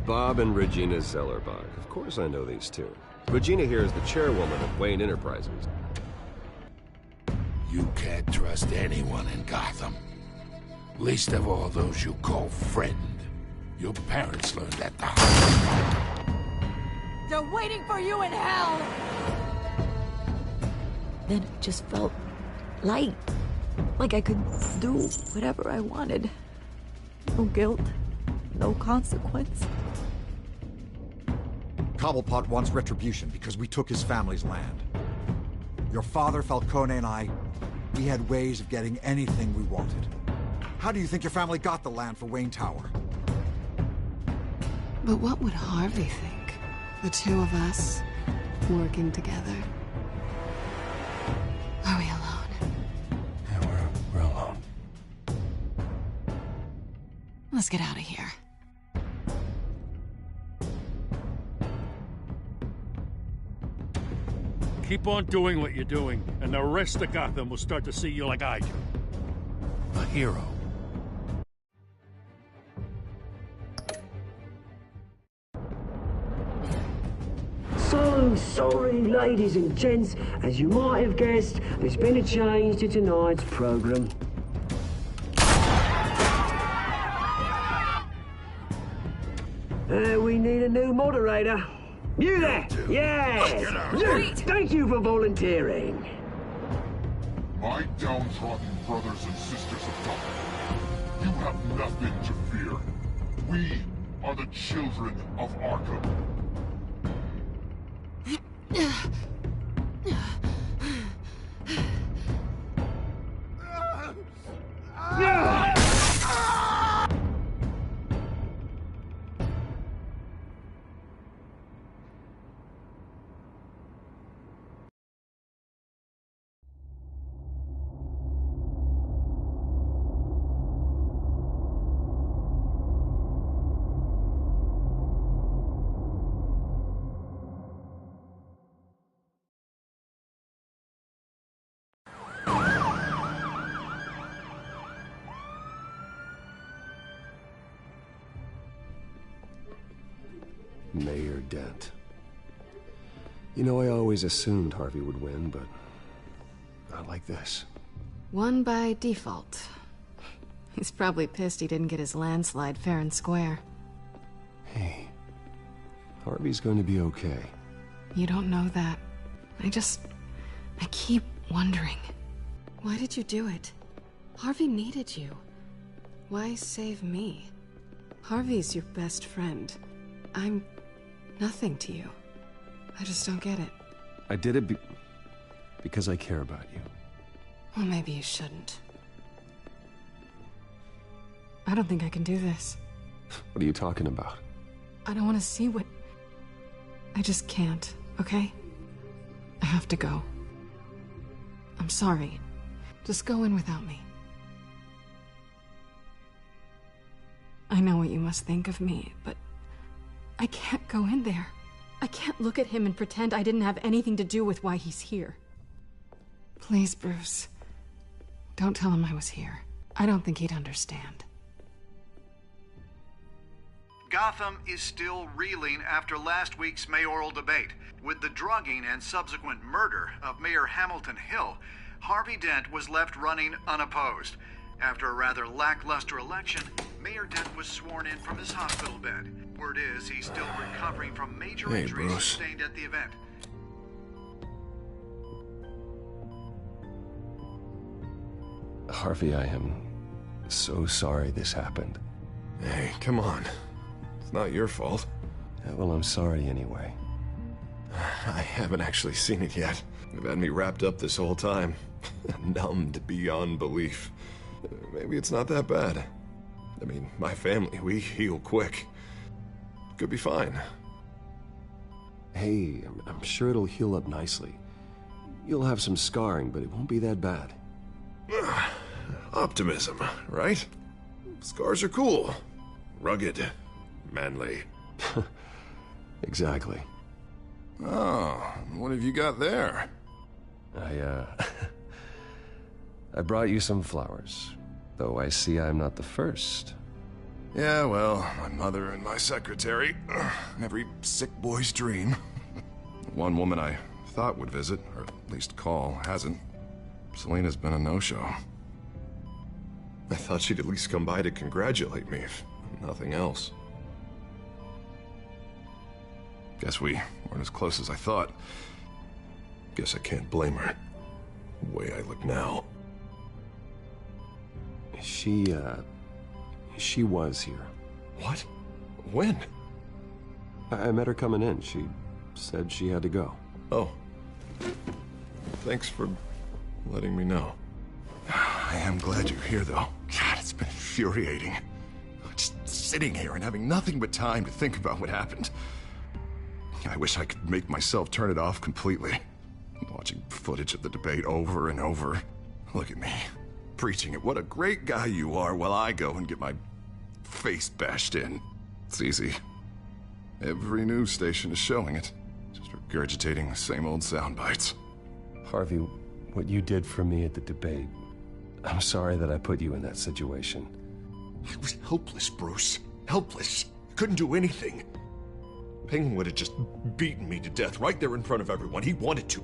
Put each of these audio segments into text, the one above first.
Bob and Regina Zellerbach. Of course I know these two. Regina here is the chairwoman of Wayne Enterprises. You can't trust anyone in Gotham. Least of all those you call friend. Your parents learned that the hard way. They're waiting for you in hell! Then it just felt light. Like I could do whatever I wanted. No guilt, no consequence. Cobblepot wants retribution because we took his family's land. Your father, Falcone, and I, we had ways of getting anything we wanted. How do you think your family got the land for Wayne Tower? But what would Harvey think? The two of us, working together. Are we alone? Yeah, we're alone. Let's get out of here. Keep on doing what you're doing, and the rest of Gotham will start to see you like I do. A hero. So sorry, ladies and gents. As you might have guessed, there's been a change to tonight's program. We need a new moderator. You there? Yes! You! Thank you for volunteering. My downtrodden brothers and sisters of Gotham, you have nothing to fear. We are the children of Arkham. Mayor Dent. You know, I always assumed Harvey would win, but not like this. Won by default. He's probably pissed he didn't get his landslide fair and square. Hey, Harvey's going to be okay. You don't know that. I keep wondering. Why did you do it? Harvey needed you. Why save me? Harvey's your best friend. I'm nothing to you. I just don't get it. I did it because I care about you. Well, maybe you shouldn't. I don't think I can do this. What are you talking about? I don't want to see what... I just can't, okay? I have to go. I'm sorry. Just go in without me. I know what you must think of me, but I can't go in there. I can't look at him and pretend I didn't have anything to do with why he's here. Please, Bruce. Don't tell him I was here. I don't think he'd understand. Gotham is still reeling after last week's mayoral debate. With the drugging and subsequent murder of Mayor Hamilton Hill, Harvey Dent was left running unopposed. After a rather lackluster election, Mayor Dent was sworn in from his hospital bed. Word is he's still recovering from major injuries sustained at the event. Harvey, I am so sorry this happened. Hey, come on. It's not your fault. Yeah, well, I'm sorry anyway. I haven't actually seen it yet. They've had me wrapped up this whole time. Numbed beyond belief. Maybe it's not that bad. I mean, my family, we heal quick. Could be fine. Hey, I'm sure it'll heal up nicely. You'll have some scarring, but it won't be that bad. Optimism, right? Scars are cool. Rugged. Manly. Exactly. Oh, what have you got there? I brought you some flowers. Though I see I'm not the first. Yeah, well, my mother and my secretary. Every sick boy's dream. One woman I thought would visit, or at least call, hasn't. Selina's been a no-show. I thought she'd at least come by to congratulate me, if nothing else. Guess we weren't as close as I thought. Guess I can't blame her. The way I look now. She was here. What? When? I met her coming in. She said she had to go. Oh. Thanks for letting me know. I am glad you're here, though. God, it's been infuriating. Just sitting here and having nothing but time to think about what happened. I wish I could make myself turn it off completely. Watching footage of the debate over and over. Look at me, preaching it. What a great guy you are, while I go and get my face bashed in. It's easy. Every news station is showing it. Just regurgitating the same old sound bites. Harvey, what you did for me at the debate, I'm sorry that I put you in that situation. I was helpless, Bruce. Helpless. Couldn't do anything. Penguin would have just beaten me to death right there in front of everyone. He wanted to.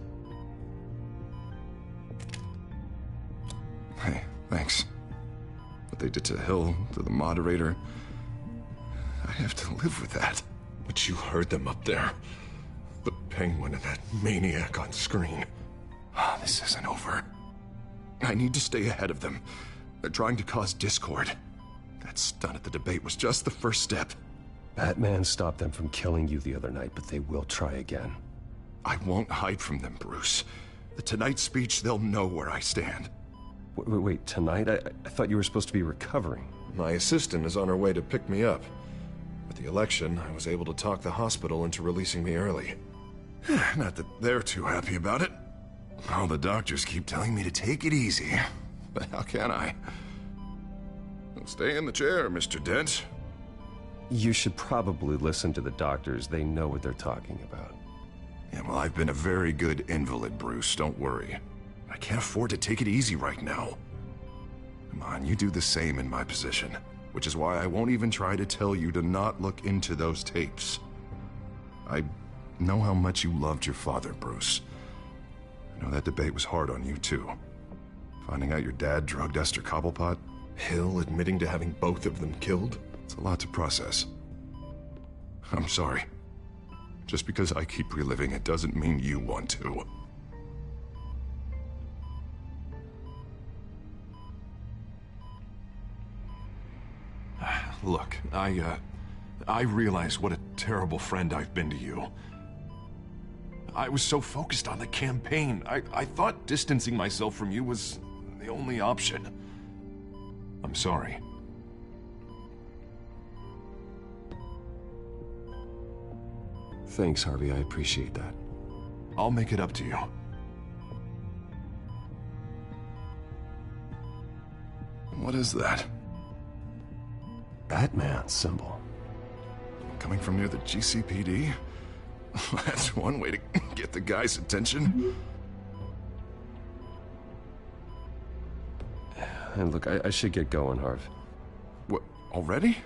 Hey, thanks. What they did to Hill, to the moderator, I have to live with that. But you heard them up there. The Penguin and that maniac on screen. This isn't over. I need to stay ahead of them. They're trying to cause discord. That stunt at the debate was just the first step. Batman stopped them from killing you the other night, but they will try again. I won't hide from them, Bruce. The Tonight speech, they'll know where I stand. Wait, tonight? I thought you were supposed to be recovering. My assistant is on her way to pick me up. With the election, I was able to talk the hospital into releasing me early. Not that they're too happy about it. All the doctors keep telling me to take it easy. But how can I? Stay in the chair, Mr. Dent. You should probably listen to the doctors. They know what they're talking about. Yeah, well, I've been a very good invalid, Bruce. Don't worry. I can't afford to take it easy right now. Come on, you do the same in my position. Which is why I won't even try to tell you to not look into those tapes. I know how much you loved your father, Bruce. I know that debate was hard on you, too. Finding out your dad drugged Esther Cobblepot, Hill admitting to having both of them killed. It's a lot to process. I'm sorry. Just because I keep reliving it doesn't mean you want to. Look, I realize what a terrible friend I've been to you. I was so focused on the campaign. I thought distancing myself from you was the only option. I'm sorry. Thanks, Harvey. I appreciate that. I'll make it up to you. What is that? Batman symbol. Coming from near the GCPD? That's one way to get the guy's attention. And look, I should get going, Harv. What, already?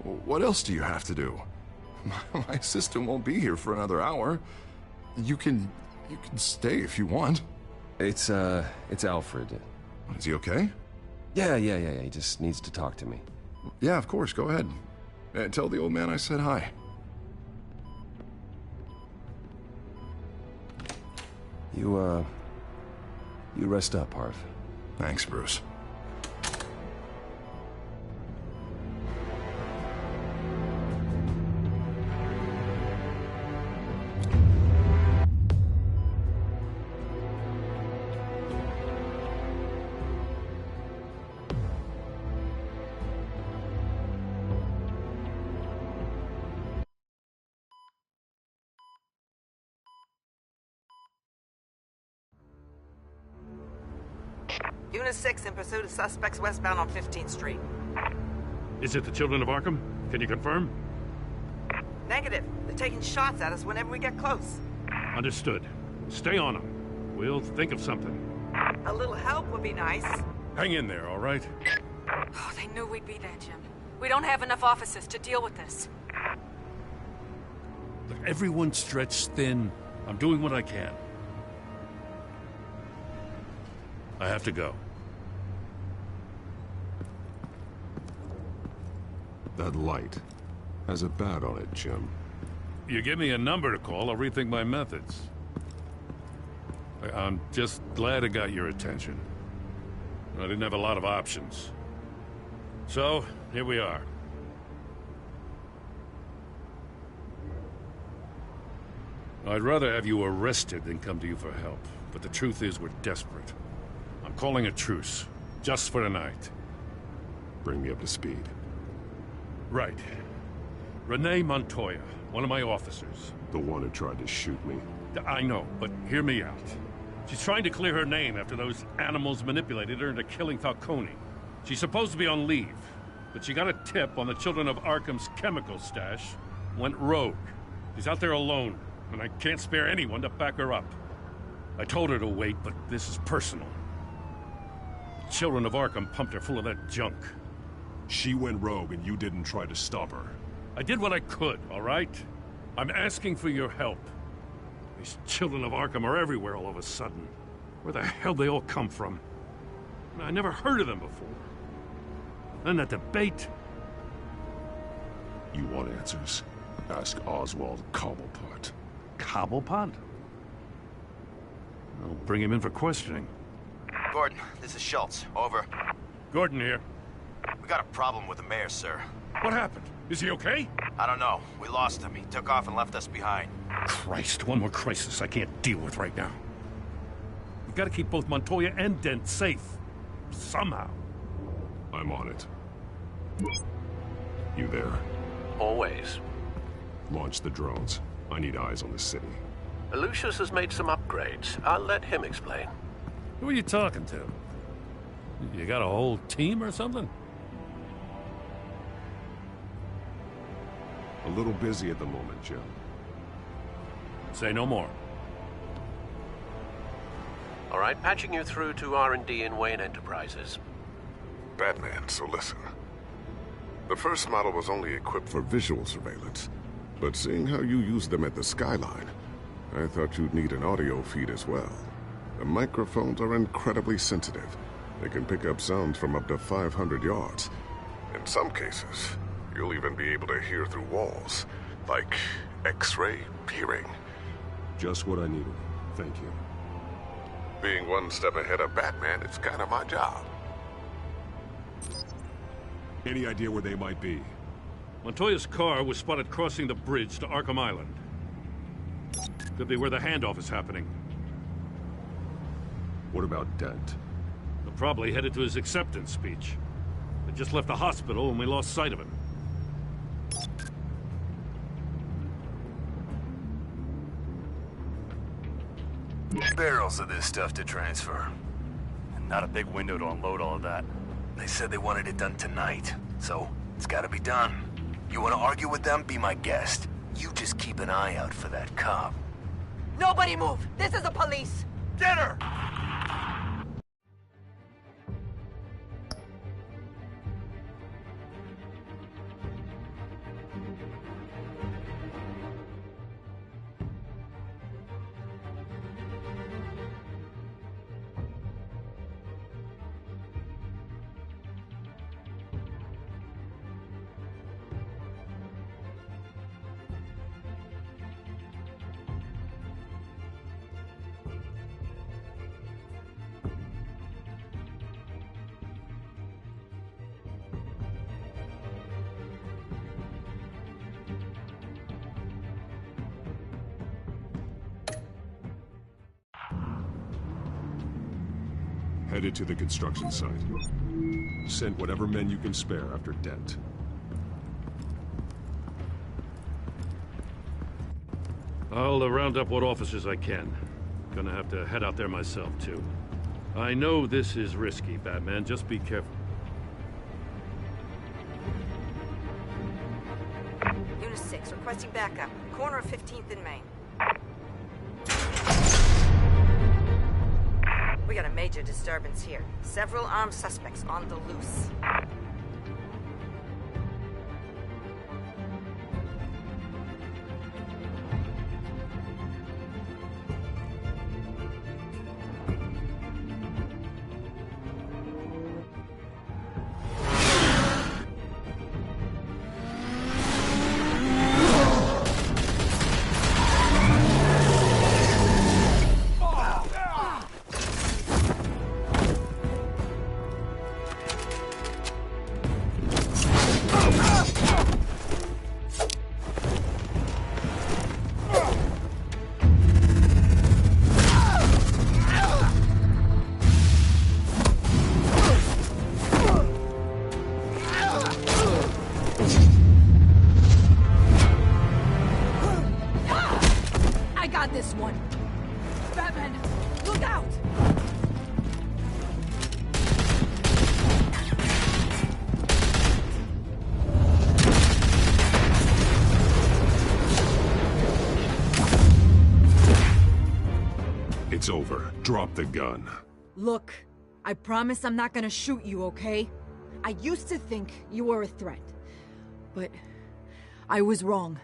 What else do you have to do? My assistant won't be here for another hour. You can stay if you want. It's Alfred. Is he okay? Yeah. He just needs to talk to me. Yeah, of course. Go ahead. Tell the old man I said hi. You rest up, Harv. Thanks, Bruce. Unit 6 in pursuit of suspects westbound on 15th Street. Is it the Children of Arkham? Can you confirm? Negative. They're taking shots at us whenever we get close. Understood. Stay on them. We'll think of something. A little help would be nice. Hang in there, all right? Oh, they knew we'd be there, Jim. We don't have enough officers to deal with this. Look, everyone's stretched thin. I'm doing what I can. I have to go. That light has a bat on it, Jim. You give me a number to call, I'll rethink my methods. I'm just glad I got your attention. I didn't have a lot of options. So, here we are. I'd rather have you arrested than come to you for help. But the truth is, we're desperate. I'm calling a truce. Just for tonight. Bring me up to speed. Right. Renee Montoya, one of my officers. The one who tried to shoot me. I know, but hear me out. She's trying to clear her name after those animals manipulated her into killing Falcone. She's supposed to be on leave, but she got a tip on the Children of Arkham's chemical stash, went rogue. She's out there alone, and I can't spare anyone to back her up. I told her to wait, but this is personal. The Children of Arkham pumped her full of that junk. She went rogue and you didn't try to stop her. I did what I could, all right? I'm asking for your help. These Children of Arkham are everywhere all of a sudden. Where the hell they all come from? I never heard of them before. Then that debate. You want answers? Ask Oswald Cobblepot. Cobblepot? I'll bring him in for questioning. Gordon, this is Schultz. Over. Gordon here. We got a problem with the mayor, sir. What happened? Is he okay? I don't know. We lost him. He took off and left us behind. Christ, one more crisis I can't deal with right now. We've got to keep both Montoya and Dent safe. Somehow. I'm on it. You there? Always. Launch the drones. I need eyes on the city. Lucius has made some upgrades. I'll let him explain. Who are you talking to? You got a whole team or something? A little busy at the moment, Jim. Say no more. All right, patching you through to R&D in Wayne Enterprises. Batman, so listen. The first model was only equipped for visual surveillance, but seeing how you use them at the skyline, I thought you'd need an audio feed as well. The microphones are incredibly sensitive. They can pick up sounds from up to 500 yards. In some cases, you'll even be able to hear through walls, like X-ray peering. Just what I needed. Thank you. Being one step ahead of Batman, it's kind of my job. Any idea where they might be? Montoya's car was spotted crossing the bridge to Arkham Island. Could be where the handoff is happening. What about Dent? They're probably headed to his acceptance speech. They just left the hospital and we lost sight of him. Barrels of this stuff to transfer. And not a big window to unload all of that. They said they wanted it done tonight, so it's gotta be done. You wanna argue with them? Be my guest. You just keep an eye out for that cop. Nobody move! This is the police! Get her! Headed to the construction site. Send whatever men you can spare after Dent. I'll round up what officers I can. Gonna have to head out there myself, too. I know this is risky, Batman. Just be careful. Unit 6, requesting backup. Corner of 15th and Main. We got a major disturbance here. Several armed suspects on the loose. It's over. Drop the gun. Look, I promise I'm not gonna shoot you, okay? I used to think you were a threat. But I was wrong.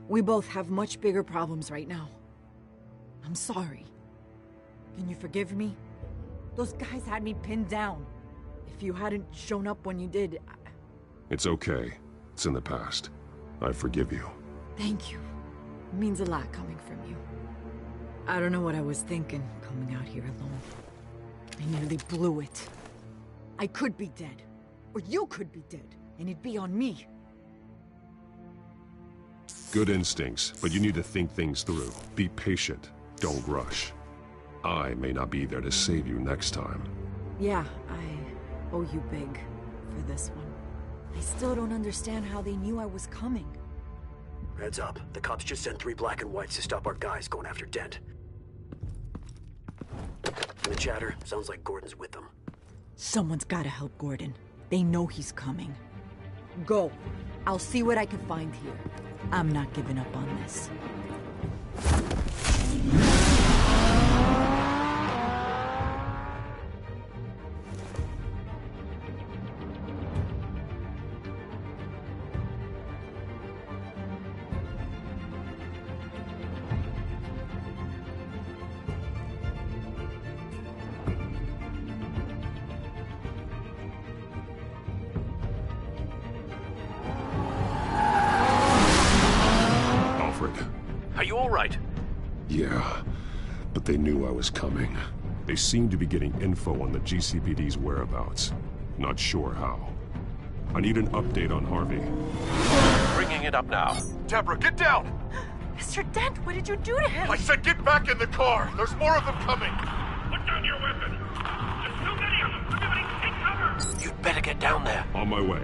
We both have much bigger problems right now. I'm sorry. Can you forgive me? Those guys had me pinned down. If you hadn't shown up when you did, It's okay. It's in the past. I forgive you. Thank you. It means a lot coming from you. I don't know what I was thinking, coming out here alone. I nearly blew it. I could be dead. Or you could be dead. And it'd be on me. Good instincts, but you need to think things through. Be patient. Don't rush. I may not be there to save you next time. Yeah, I owe you big for this one. I still don't understand how they knew I was coming. Heads up. The cops just sent 3 black and whites to stop our guys going after Dent. And the chatter sounds like Gordon's with them. Someone's gotta help Gordon. They know he's coming. Go. I'll see what I can find here. I'm not giving up on this. Are you all right? Yeah, but they knew I was coming. They seemed to be getting info on the GCPD's whereabouts. Not sure how. I need an update on Harvey. Bringing it up now. Deborah, get down! Mr. Dent, what did you do to him? I said get back in the car! There's more of them coming! Put down your weapon! There's too many of them! Everybody take cover! You'd better get down there. On my way.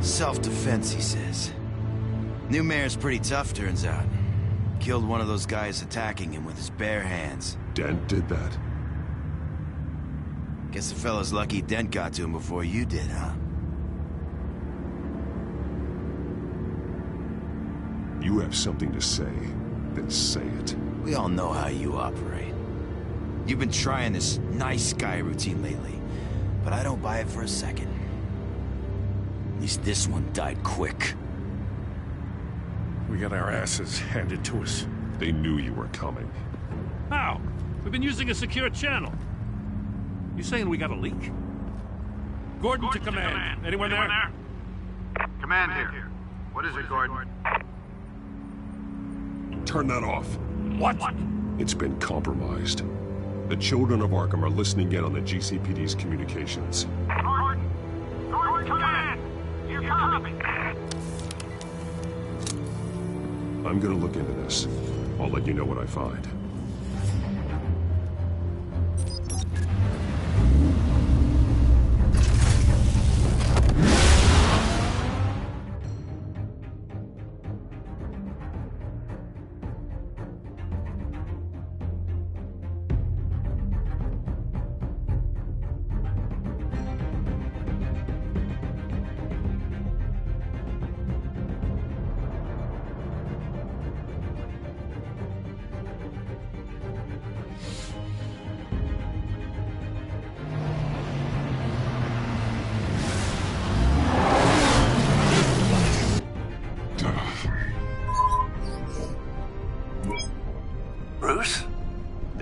Self-defense, he says. New mayor's pretty tough, turns out. Killed one of those guys attacking him with his bare hands. Dent did that? Guess the fella's lucky Dent got to him before you did, huh? You have something to say, then say it. We all know how you operate. You've been trying this nice guy routine lately, but I don't buy it for a second. At least this one died quick. We got our asses handed to us. They knew you were coming. How? We've been using a secure channel. You saying we got a leak? Gordon to command. Anyone there? Command here. What is it, Gordon? Turn that off. What? It's been compromised. The children of Arkham are listening in on the GCPD's communications. Gordon, command! You copy? I'm gonna look into this. I'll let you know what I find.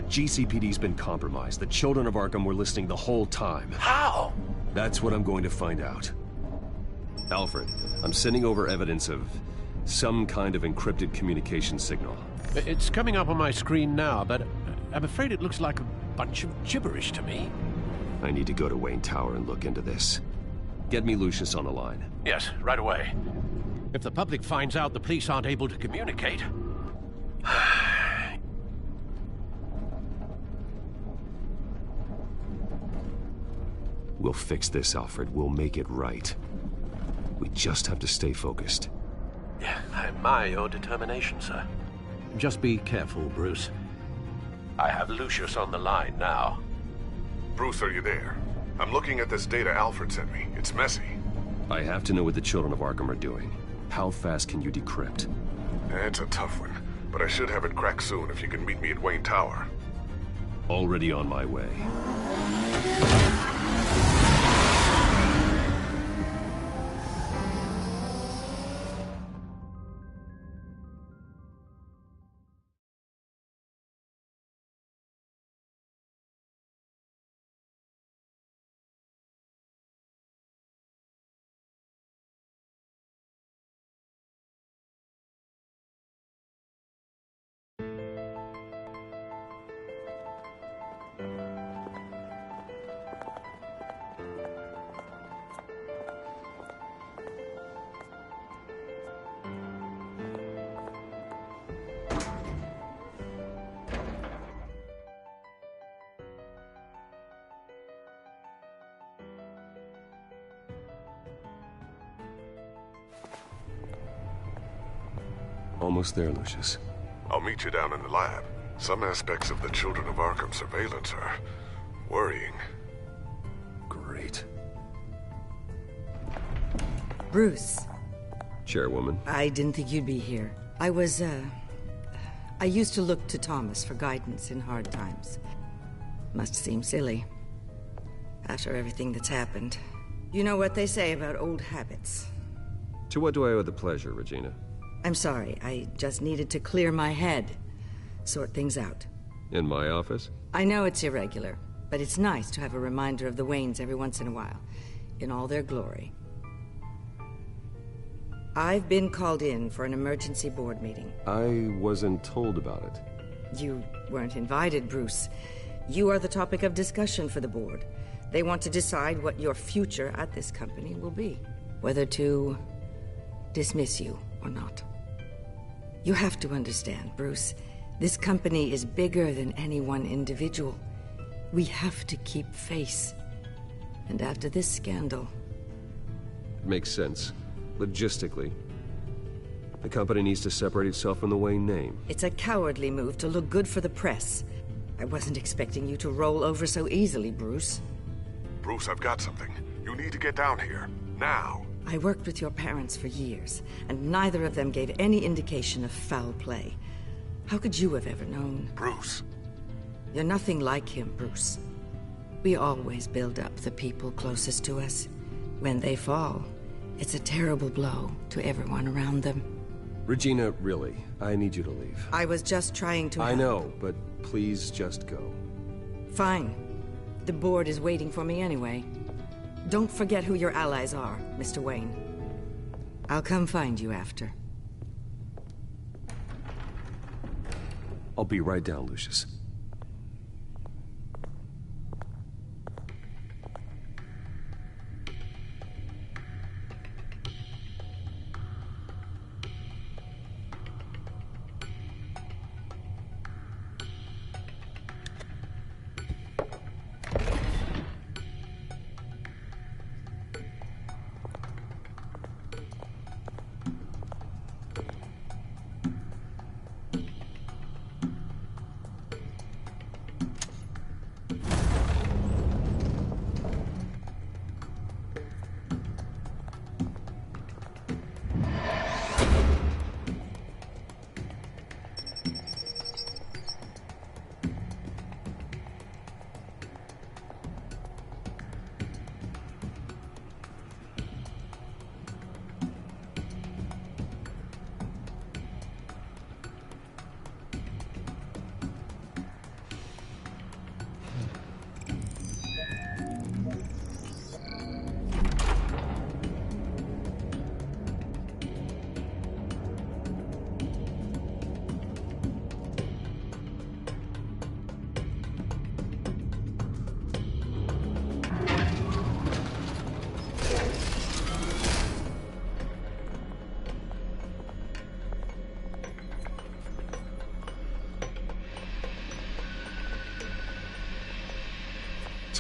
GCPD's been compromised. The children of Arkham were listening the whole time. How? That's what I'm going to find out. Alfred, I'm sending over evidence of some kind of encrypted communication signal. It's coming up on my screen now, but I'm afraid it looks like a bunch of gibberish to me. I need to go to Wayne Tower and look into this. Get me Lucius on the line. Yes, right away. If the public finds out the police aren't able to communicate... We'll fix this, Alfred. We'll make it right. We just have to stay focused. Yeah, I admire your determination, sir. Just be careful, Bruce. I have Lucius on the line now. Bruce, are you there? I'm looking at this data Alfred sent me. It's messy. I have to know what the children of Arkham are doing. How fast can you decrypt? It's a tough one, but I should have it cracked soon if you can meet me at Wayne Tower. Already on my way. Almost there, Lucius. I'll meet you down in the lab. Some aspects of the Children of Arkham surveillance are worrying. Great. Bruce. Chairwoman. I didn't think you'd be here. I used to look to Thomas for guidance in hard times. Must seem silly. After everything that's happened. You know what they say about old habits. To what do I owe the pleasure, Regina? I'm sorry, I just needed to clear my head. Sort things out. In my office? I know it's irregular, but it's nice to have a reminder of the Waynes every once in a while. In all their glory. I've been called in for an emergency board meeting. I wasn't told about it. You weren't invited, Bruce. You are the topic of discussion for the board. They want to decide what your future at this company will be. Whether to dismiss you or not. You have to understand, Bruce. This company is bigger than any one individual. We have to keep face. And after this scandal... It makes sense. Logistically. The company needs to separate itself from the Wayne name. It's a cowardly move to look good for the press. I wasn't expecting you to roll over so easily, Bruce. Bruce, I've got something. You need to get down here. Now. I worked with your parents for years, and neither of them gave any indication of foul play. How could you have ever known? Bruce. You're nothing like him, Bruce. We always build up the people closest to us. When they fall, it's a terrible blow to everyone around them. Regina, really, I need you to leave. I was just trying to... I know, but please just go. Fine. The board is waiting for me anyway. Don't forget who your allies are, Mr. Wayne. I'll come find you after. I'll be right down, Lucius.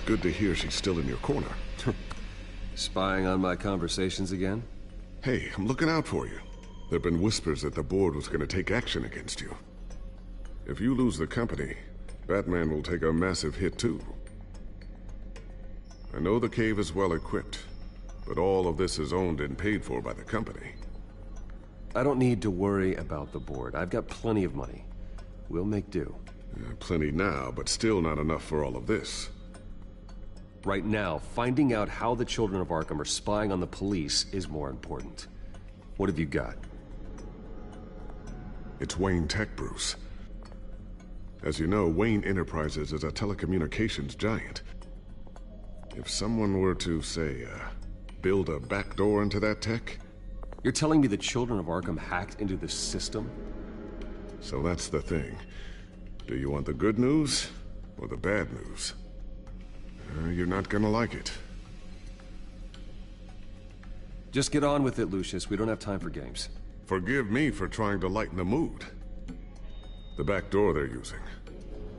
good to hear she's still in your corner. Spying on my conversations again? Hey, I'm looking out for you. There've been whispers that the board was going to take action against you. If you lose the company, Batman will take a massive hit too. I know the cave is well equipped, but all of this is owned and paid for by the company. I don't need to worry about the board. I've got plenty of money. We'll make do. Plenty now, but still not enough for all of this. Right now, finding out how the children of Arkham are spying on the police is more important. What have you got? It's Wayne Tech, Bruce. As you know, Wayne Enterprises is a telecommunications giant. If someone were to, say, build a backdoor into that tech... You're telling me the children of Arkham hacked into the system? So that's the thing. Do you want the good news or the bad news? You're not gonna like it. Just get on with it, Lucius. We don't have time for games. Forgive me for trying to lighten the mood. The back door they're using.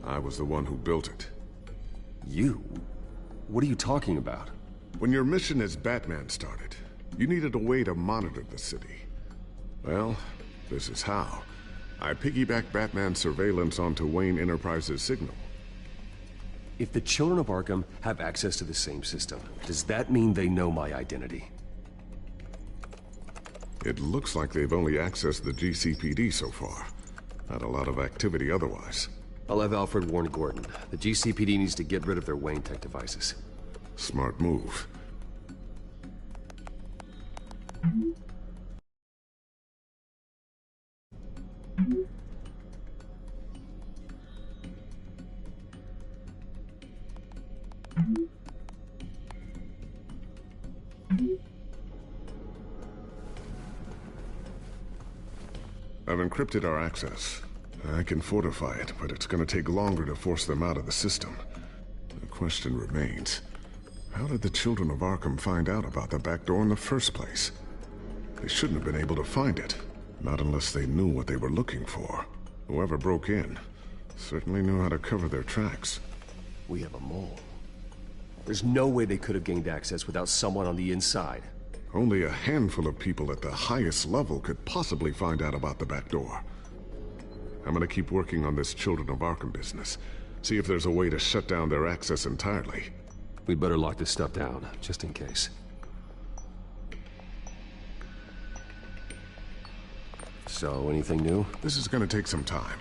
I was the one who built it. You? What are you talking about? When your mission as Batman started, you needed a way to monitor the city. Well, this is how. I piggybacked Batman's surveillance onto Wayne Enterprises' signal. If the children of Arkham have access to the same system, does that mean they know my identity? It looks like they've only accessed the GCPD so far. Not a lot of activity otherwise. I'll have Alfred warn Gordon. The GCPD needs to get rid of their Wayne Tech devices. Smart move. I've encrypted our access. I can fortify it, but it's gonna take longer to force them out of the system. The question remains, how did the children of Arkham find out about the back door in the first place? They shouldn't have been able to find it. Not unless they knew what they were looking for. Whoever broke in certainly knew how to cover their tracks. We have a mole. There's no way they could have gained access without someone on the inside. Only a handful of people at the highest level could possibly find out about the back door. I'm gonna keep working on this Children of Arkham business. See if there's a way to shut down their access entirely. We'd better lock this stuff down, just in case. So, anything new? This is gonna take some time.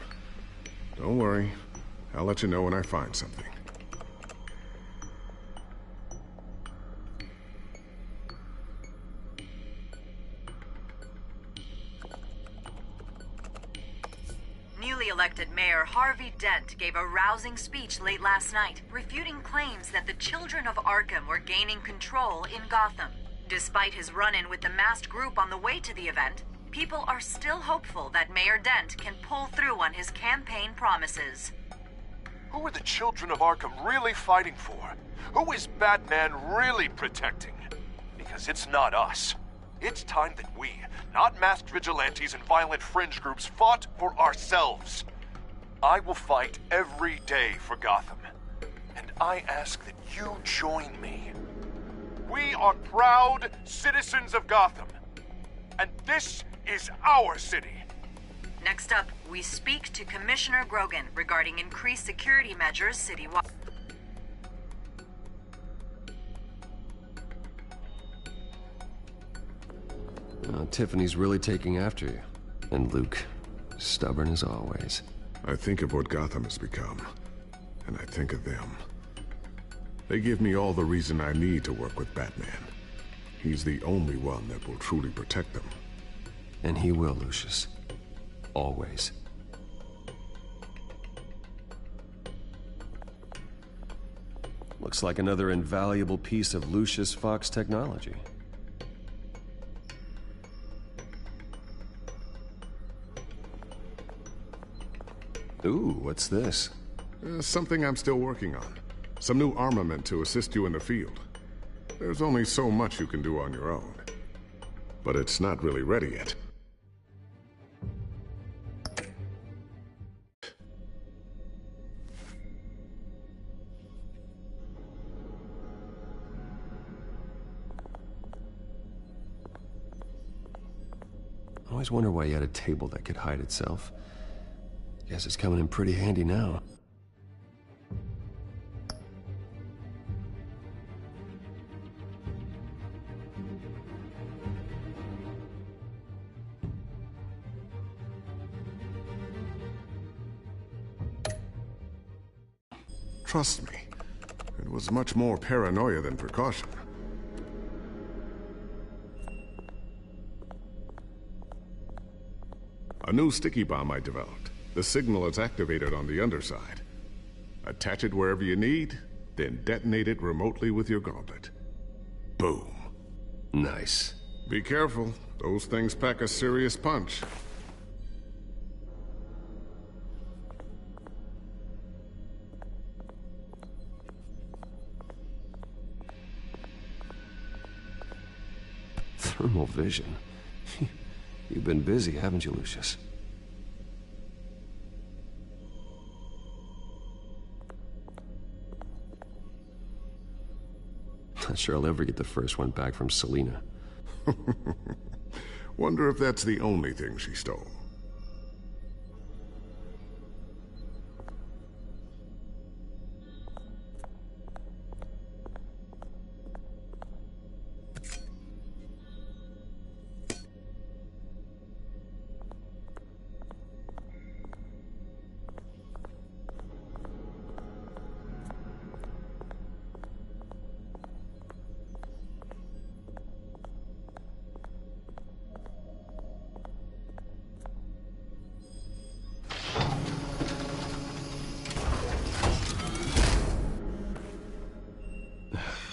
Don't worry. I'll let you know when I find something. Newly elected Mayor Harvey Dent gave a rousing speech late last night, refuting claims that the children of Arkham were gaining control in Gotham. Despite his run-in with the masked group on the way to the event, people are still hopeful that Mayor Dent can pull through on his campaign promises. Who are the children of Arkham really fighting for? Who is Batman really protecting? Because it's not us. It's time that we, not masked vigilantes and violent fringe groups, fought for ourselves. I will fight every day for Gotham. And I ask that you join me. We are proud citizens of Gotham. And this is our city. Next up, we speak to Commissioner Grogan regarding increased security measures citywide. Tiffany's really taking after you. And Luke, stubborn as always. I think of what Gotham has become, and I think of them. They give me all the reason I need to work with Batman. He's the only one that will truly protect them. And he will, Lucius. Always. Looks like another invaluable piece of Lucius Fox technology. Ooh, what's this? Something I'm still working on. Some new armament to assist you in the field. There's only so much you can do on your own. But it's not really ready yet. always wonder why you had a table that could hide itself. Guess it's coming in pretty handy now. Trust me, it was much more paranoia than precaution. A new sticky bomb I developed. The signal is activated on the underside. Attach it wherever you need, then detonate it remotely with your gauntlet. Boom. Nice. Be careful. Those things pack a serious punch. Thermal vision. You've been busy, haven't you, Lucius? Not sure I'll ever get the first one back from Selina. Wonder if that's the only thing she stole.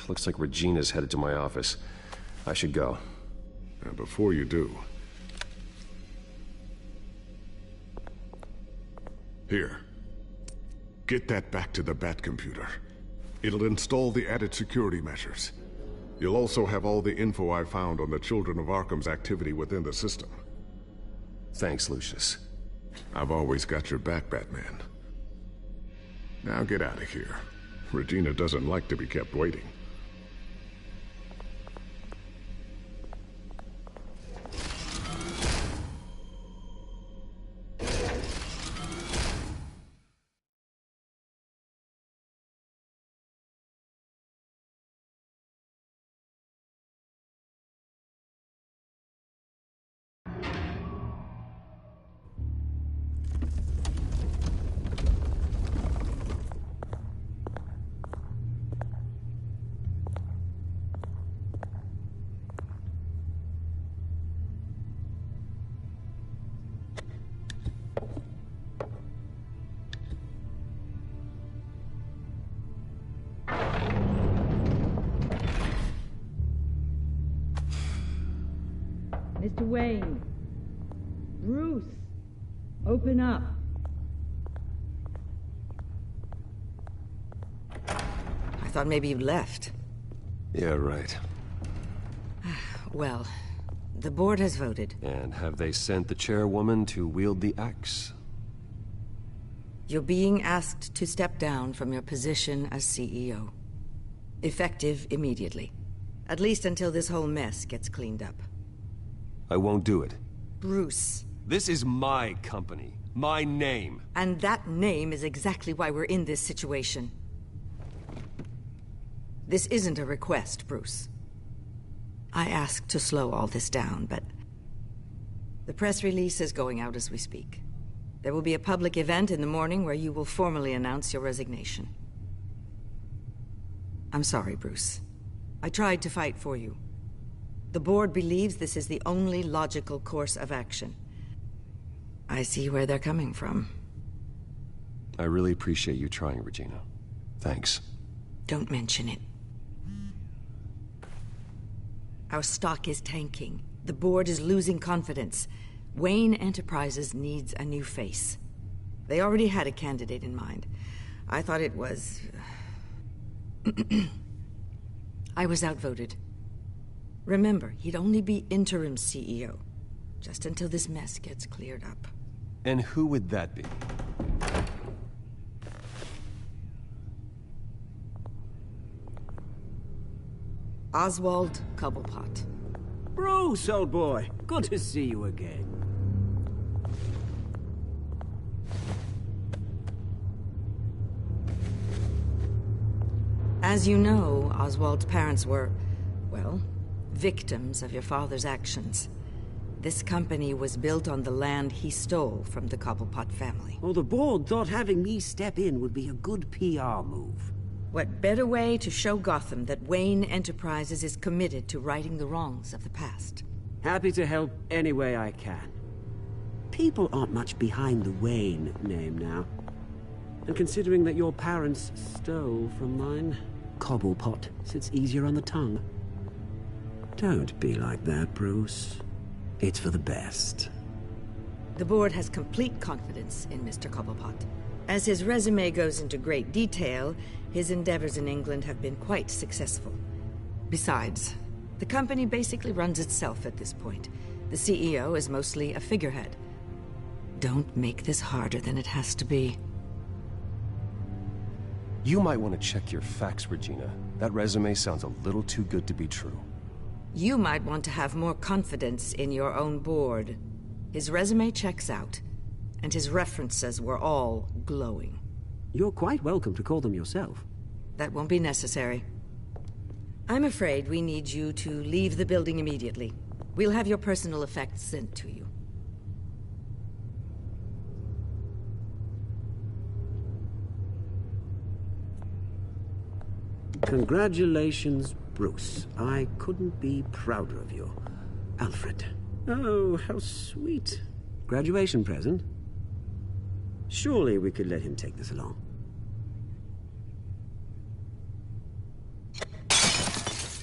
Looks like Regina's headed to my office. I should go. And before you do... Here. Get that back to the Bat computer. It'll install the added security measures. You'll also have all the info I found on the Children of Arkham's activity within the system. Thanks, Lucius. I've always got your back, Batman. Now get out of here. Regina doesn't like to be kept waiting. Mr. Wayne. Bruce. Open up. I thought maybe you left. Yeah, right. Well, the board has voted. And have they sent the chairwoman to wield the axe? You're being asked to step down from your position as CEO. Effective immediately. At least until this whole mess gets cleaned up. I won't do it. Bruce. This is my company. My name. And that name is exactly why we're in this situation. This isn't a request, Bruce. I asked to slow all this down, but... the press release is going out as we speak. There will be a public event in the morning where you will formally announce your resignation. I'm sorry, Bruce. I tried to fight for you. The board believes this is the only logical course of action. I see where they're coming from. I really appreciate you trying, Regina. Thanks. Don't mention it. Our stock is tanking. The board is losing confidence. Wayne Enterprises needs a new face. They already had a candidate in mind. I thought it was... I was outvoted. Remember, he'd only be interim CEO, just until this mess gets cleared up. And who would that be? Oswald Cobblepot. Bruce, old boy. Good to see you again. As you know, Oswald's parents were, well, victims of your father's actions. This company was built on the land he stole from the Cobblepot family. Well, the board thought having me step in would be a good PR move. What better way to show Gotham that Wayne Enterprises is committed to righting the wrongs of the past? Happy to help any way I can. People aren't much behind the Wayne name now. And considering that your parents stole from mine, Cobblepot sits easier on the tongue. Don't be like that, Bruce. It's for the best. The board has complete confidence in Mr. Cobblepot. As his resume goes into great detail, his endeavors in England have been quite successful. Besides, the company basically runs itself at this point. The CEO is mostly a figurehead. Don't make this harder than it has to be. You might want to check your facts, Regina. That resume sounds a little too good to be true. You might want to have more confidence in your own board. His resume checks out, and his references were all glowing. You're quite welcome to call them yourself. That won't be necessary. I'm afraid we need you to leave the building immediately. We'll have your personal effects sent to you. Congratulations, Bruce. I couldn't be prouder of you. Alfred. Oh, how sweet. Graduation present? Surely we could let him take this along.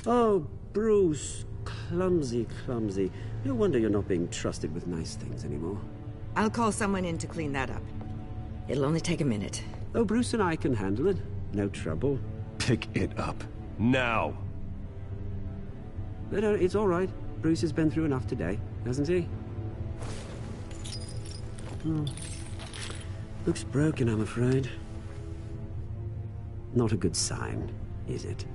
Oh, Bruce. Clumsy, clumsy. No wonder you're not being trusted with nice things anymore. I'll call someone in to clean that up. It'll only take a minute. Oh, Bruce and I can handle it. No trouble. Pick it up. Now! No, it's all right. Bruce has been through enough today, hasn't he? Looks broken, I'm afraid. Not a good sign, is it?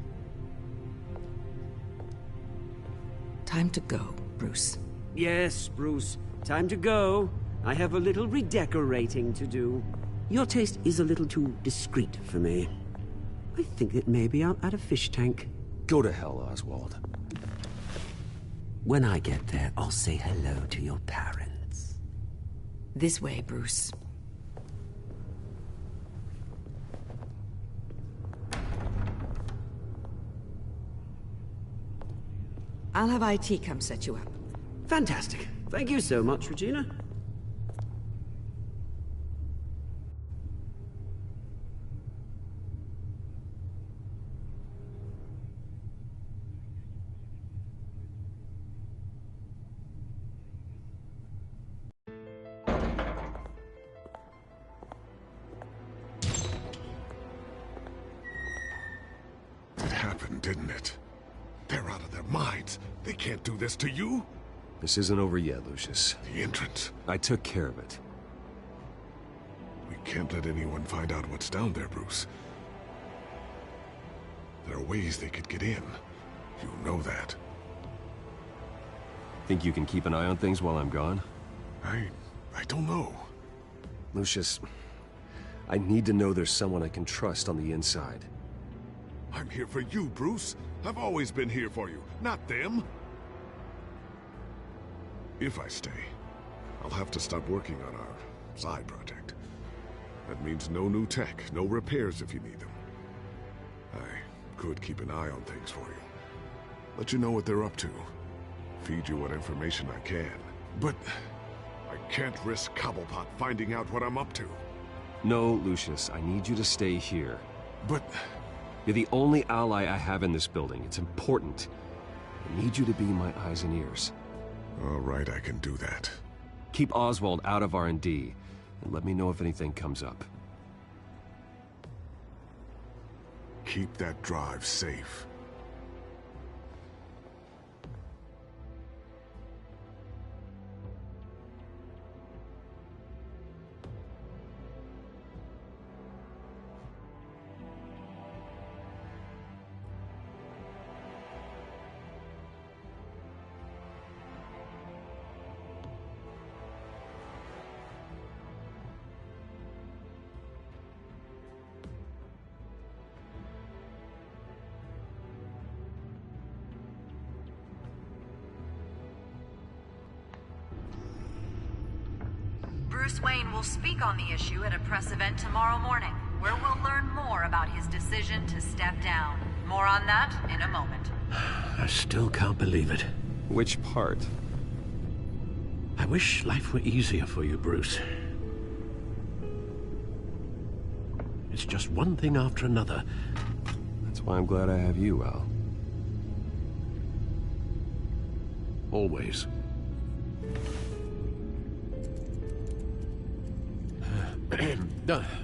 Time to go, Bruce. Yes, Bruce. Time to go. I have a little redecorating to do. Your taste is a little too discreet for me. I think that maybe I'll add a fish tank. Go to hell, Oswald. When I get there, I'll say hello to your parents. This way, Bruce. I'll have IT come set you up. Fantastic. Thank you so much, Regina. Didn't it? They're out of their minds. They can't do this to you. This isn't over yet, Lucius. The entrance. I took care of it. We can't let anyone find out what's down there, Bruce. There are ways they could get in. You know that. Think you can keep an eye on things while I'm gone? I don't know. Lucius, I need to know there's someone I can trust on the inside. I'm here for you, Bruce. I've always been here for you, not them. If I stay, I'll have to stop working on our side project. That means no new tech, no repairs if you need them. I could keep an eye on things for you. Let you know what they're up to. Feed you what information I can. But I can't risk Cobblepot finding out what I'm up to. No, Lucius, I need you to stay here. But... You're the only ally I have in this building. It's important. I need you to be my eyes and ears. All right, I can do that. Keep Oswald out of R&D, and let me know if anything comes up. Keep that drive safe. Bruce Wayne will speak on the issue at a press event tomorrow morning, where we'll learn more about his decision to step down. More on that in a moment. I still can't believe it. Which part? I wish life were easier for you, Bruce. It's just one thing after another. That's why I'm glad I have you, Al. Always.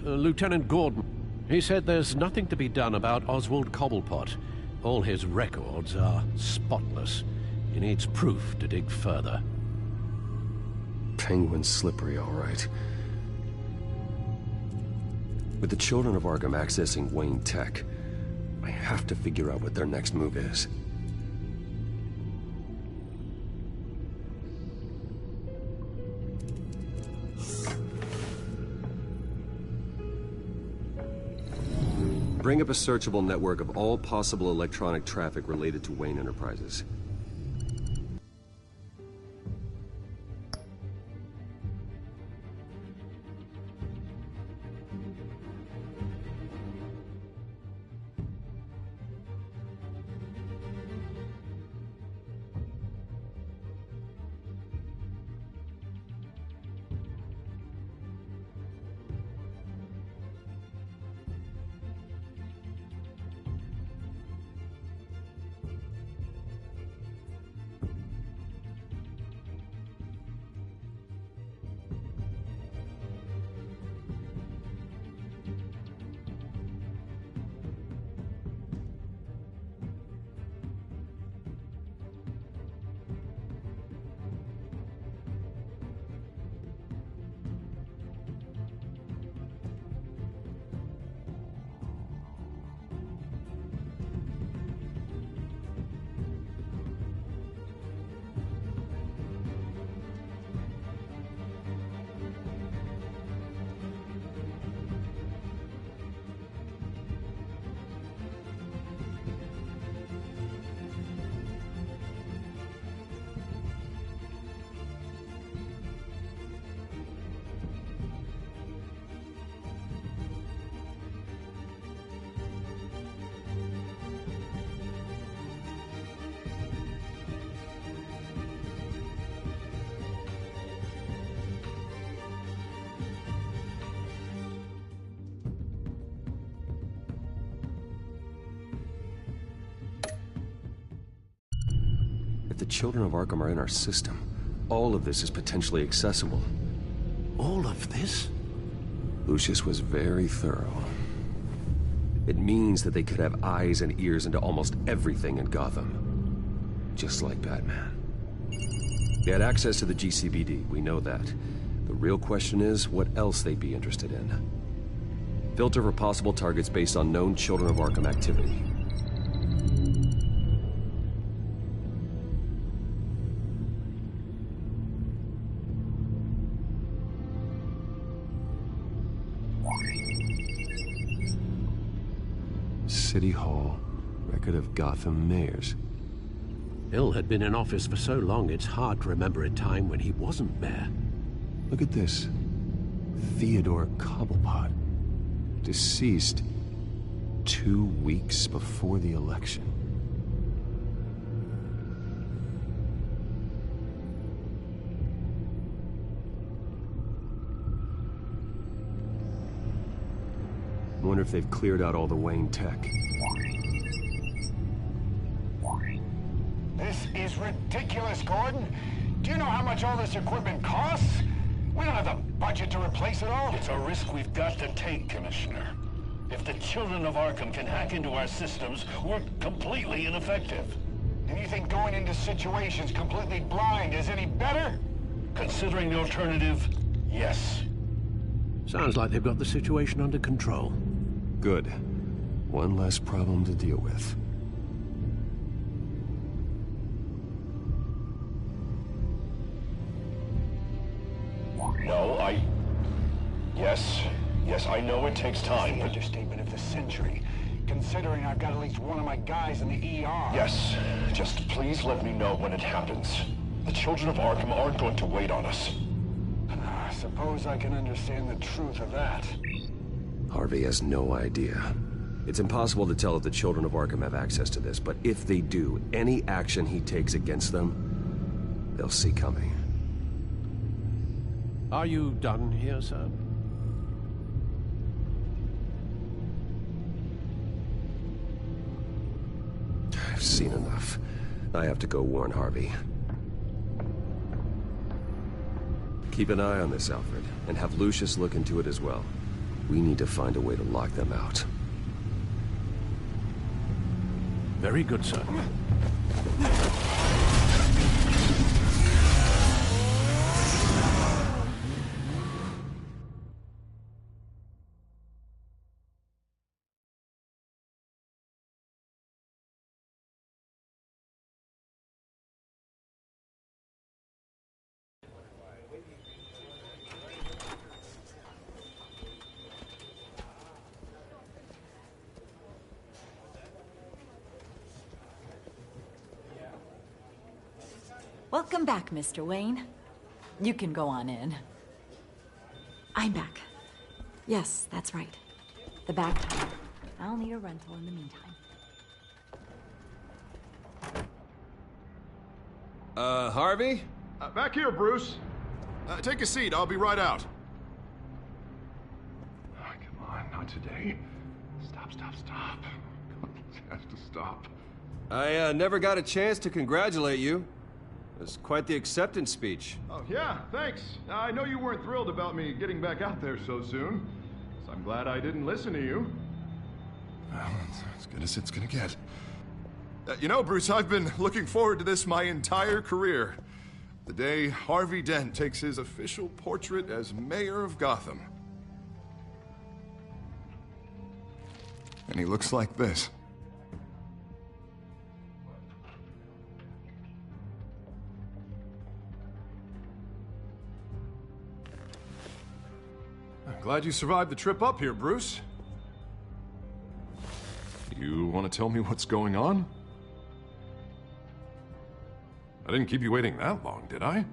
Lieutenant Gordon. He said there's nothing to be done about Oswald Cobblepot. All his records are spotless. He needs proof to dig further. Penguin's slippery, all right. With the children of Arkham accessing Wayne Tech, I have to figure out what their next move is. Bring up a searchable network of all possible electronic traffic related to Wayne Enterprises. If the children of Arkham are in our system, all of this is potentially accessible. All of this? Lucius was very thorough. It means that they could have eyes and ears into almost everything in Gotham. Just like Batman. They had access to the GCPD, we know that. The real question is, what else they'd be interested in. Filter for possible targets based on known children of Arkham activity. City Hall, record of Gotham mayors. Hill had been in office for so long, it's hard to remember a time when he wasn't mayor. Look at this. Theodore Cobblepot. Deceased 2 weeks before the election. I wonder if they've cleared out all the Wayne tech. This is ridiculous, Gordon. Do you know how much all this equipment costs? We don't have the budget to replace it all. It's a risk we've got to take, Commissioner. If the children of Arkham can hack into our systems, we're completely ineffective. And you think going into situations completely blind is any better? Considering the alternative, yes. Sounds like they've got the situation under control. Good. One less problem to deal with. No, Yes, I know it takes time, but... Understatement of the century, considering I've got at least one of my guys in the ER. Yes, just please let me know when it happens. The children of Arkham aren't going to wait on us. suppose I can understand the truth of that. Harvey has no idea. It's impossible to tell if the children of Arkham have access to this, but if they do, any action he takes against them, they'll see coming. Are you done here, sir? I've seen enough. I have to go warn Harvey. Keep an eye on this, Alfred, and have Lucius look into it as well. We need to find a way to lock them out. Very good, sir. Welcome back, Mr. Wayne. You can go on in. I'm back. Yes, that's right. The back time. I'll need a rental in the meantime. Harvey? Back here, Bruce. Take a seat, I'll be right out. Oh, come on, not today. Stop. It has to stop. I never got a chance to congratulate you. It was quite the acceptance speech. Oh, yeah, thanks. I know you weren't thrilled about me getting back out there so soon, so I'm glad I didn't listen to you. Well, it's as good as it's gonna get. You know, Bruce, I've been looking forward to this my entire career. The day Harvey Dent takes his official portrait as mayor of Gotham. And he looks like this. I'm glad you survived the trip up here, Bruce. You want to tell me what's going on? I didn't keep you waiting that long, did I?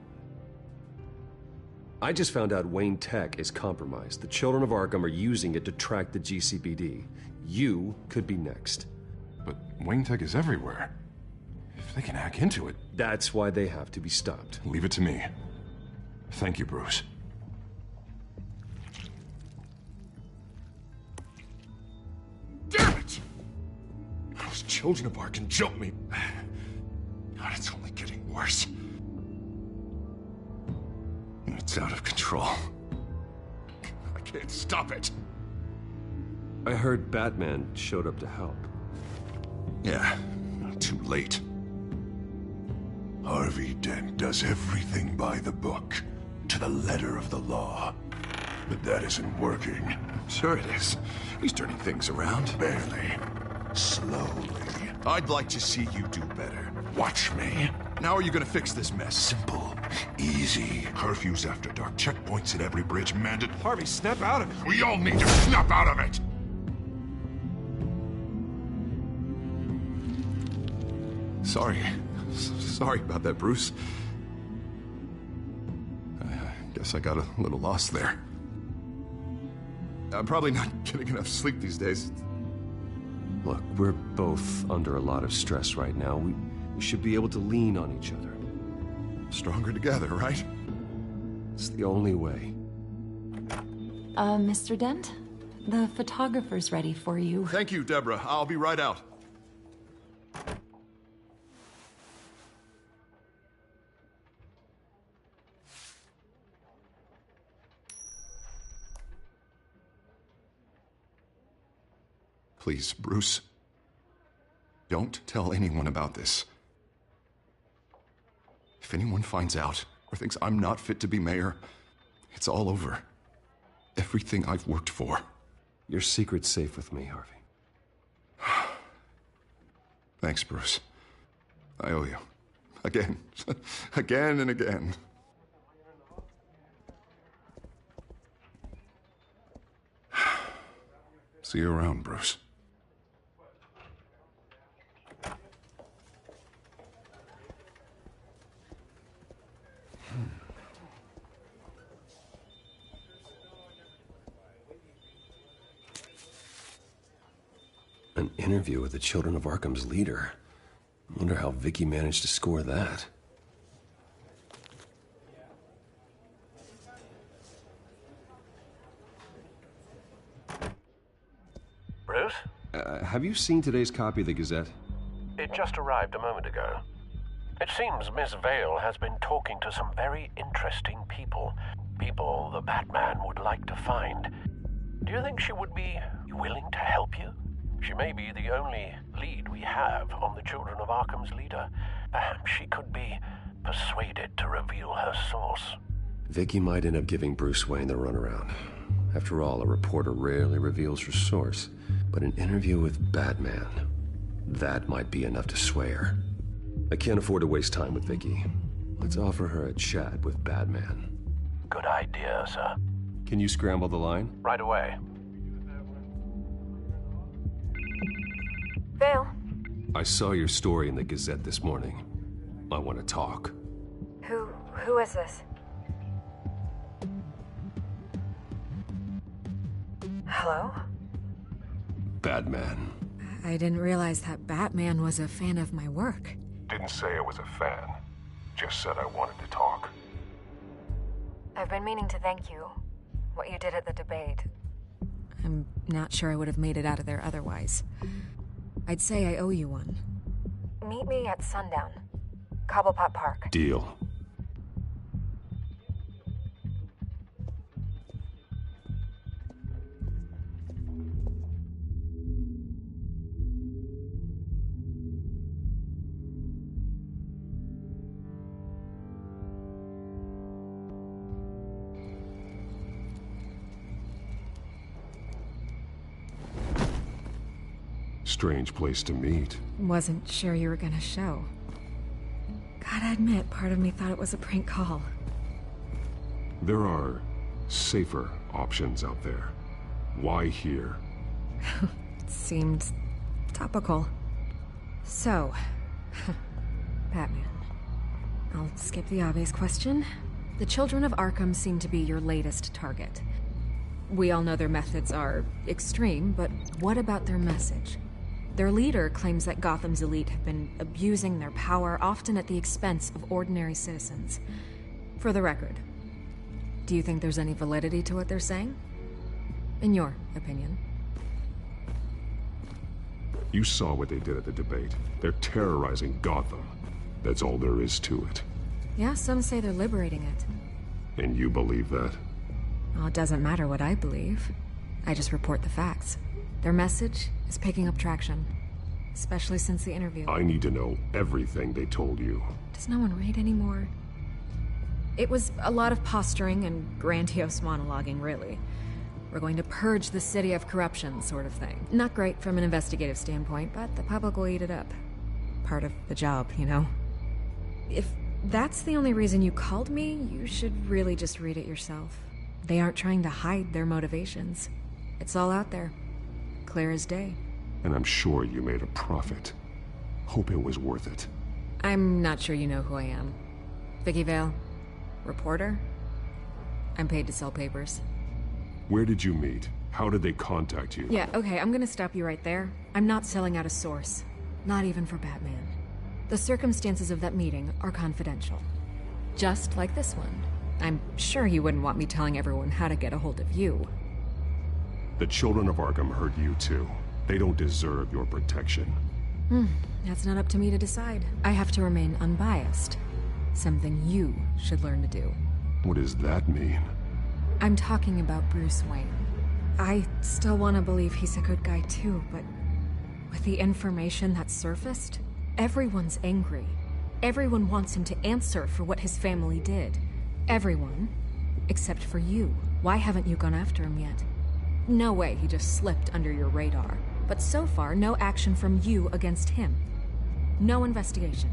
I just found out Wayne Tech is compromised. The children of Arkham are using it to track the GCPD. You could be next. But Wayne Tech is everywhere. If they can hack into it... That's why they have to be stopped. Leave it to me. Thank you, Bruce. Damn it! Those children of Arkham jumped me. God, it's only getting worse. It's out of control. I can't stop it. I heard Batman showed up to help. Yeah, too late. Harvey Dent does everything by the book, to the letter of the law. But that isn't working. Sure it is. He's turning things around. Barely. Slowly. I'd like to see you do better. Watch me. Now are you gonna fix this mess? Simple. Easy. Curfews after dark. Checkpoints at every bridge. Harvey, snap out of it. We all need to snap out of it! Sorry about that, Bruce. I guess I got a little lost there. I'm probably not getting enough sleep these days. Look, we're both under a lot of stress right now. We should be able to lean on each other. Stronger together, right? It's the only way. Mr. Dent? The photographer's ready for you. Thank you, Deborah. I'll be right out. Please, Bruce. Don't tell anyone about this. If anyone finds out or thinks I'm not fit to be mayor, it's all over. Everything I've worked for. Your secret's safe with me, Harvey. Thanks, Bruce. I owe you. Again. Again and again. See you around, Bruce. An interview with the Children of Arkham's leader. I wonder how Vicky managed to score that. Bruce? Have you seen today's copy of the Gazette? It just arrived a moment ago. It seems Miss Vale has been talking to some very interesting people. People the Batman would like to find. Do you think she would be willing to help you? She may be the only lead we have on the Children of Arkham's leader. Perhaps she could be persuaded to reveal her source. Vicky might end up giving Bruce Wayne the runaround. After all, a reporter rarely reveals her source. But an interview with Batman, that might be enough to sway her. I can't afford to waste time with Vicky. Let's offer her a chat with Batman. Good idea, sir. Can you scramble the line? Right away. Vale. I saw your story in the Gazette this morning. I want to talk. Who is this? Hello? Batman. I didn't realize that Batman was a fan of my work. Didn't say I was a fan. Just said I wanted to talk. I've been meaning to thank you. What you did at the debate. I'm not sure I would have made it out of there otherwise. I'd say I owe you one. Meet me at sundown. Cobblepot Park. Deal. Strange place to meet. Wasn't sure you were gonna show. Gotta admit, part of me thought it was a prank call. There are safer options out there. Why here? Seemed topical. So, Batman. I'll skip the obvious question. The Children of Arkham seem to be your latest target. We all know their methods are extreme, but what about their message? Their leader claims that Gotham's elite have been abusing their power, often at the expense of ordinary citizens. For the record, do you think there's any validity to what they're saying? In your opinion? You saw what they did at the debate. They're terrorizing Gotham. That's all there is to it. Yeah, some say they're liberating it. And you believe that? Well, it doesn't matter what I believe. I just report the facts. Their message is picking up traction, especially since the interview. I need to know everything they told you. Does no one read anymore? It was a lot of posturing and grandiose monologuing, really. We're going to purge the city of corruption, sort of thing. Not great from an investigative standpoint, but the public will eat it up. Part of the job, you know? If that's the only reason you called me, you should really just read it yourself. They aren't trying to hide their motivations. It's all out there. Clear as day. And I'm sure you made a profit. Hope it was worth it. I'm not sure you know who I am. Vicky Vale. Reporter. I'm paid to sell papers. Where did you meet? How did they contact you? Yeah, okay, I'm gonna stop you right there. I'm not selling out a source. Not even for Batman. The circumstances of that meeting are confidential. Just like this one. I'm sure you wouldn't want me telling everyone how to get a hold of you. The Children of Arkham heard you too. They don't deserve your protection. That's not up to me to decide. I have to remain unbiased. Something you should learn to do. What does that mean? I'm talking about Bruce Wayne. I still want to believe he's a good guy too, but with the information that surfaced, everyone's angry. Everyone wants him to answer for what his family did. Everyone, except for you. Why haven't you gone after him yet? No way he just slipped under your radar. But so far, no action from you against him. No investigation.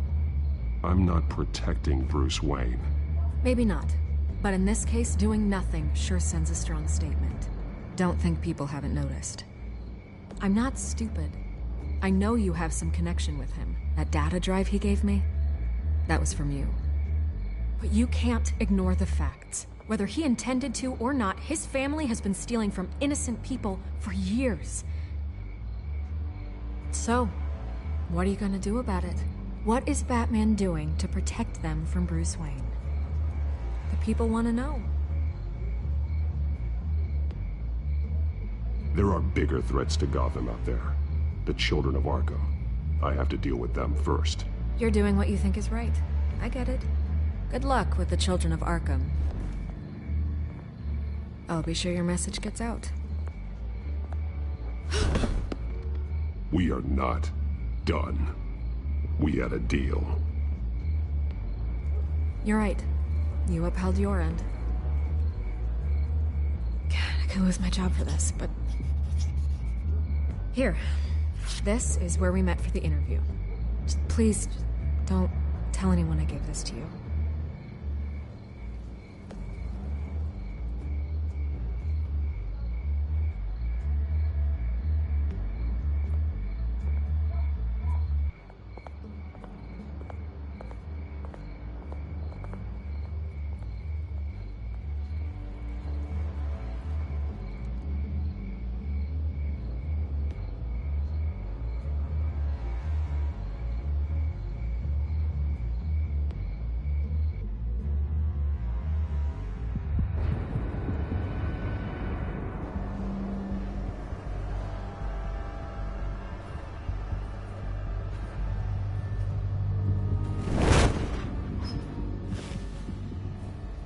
I'm not protecting Bruce Wayne. Maybe not. But in this case, doing nothing sure sends a strong statement. Don't think people haven't noticed. I'm not stupid. I know you have some connection with him. That data drive he gave me, that was from you. But you can't ignore the facts. Whether he intended to or not, his family has been stealing from innocent people for years. So, what are you gonna do about it? What is Batman doing to protect them from Bruce Wayne? The people want to know. There are bigger threats to Gotham out there. The children of Arkham. I have to deal with them first. You're doing what you think is right. I get it. Good luck with the children of Arkham. I'll be sure your message gets out. We are not done. We had a deal. You're right. You upheld your end. God, I could lose my job for this, but... Here. This is where we met for the interview. Please, don't tell anyone I gave this to you.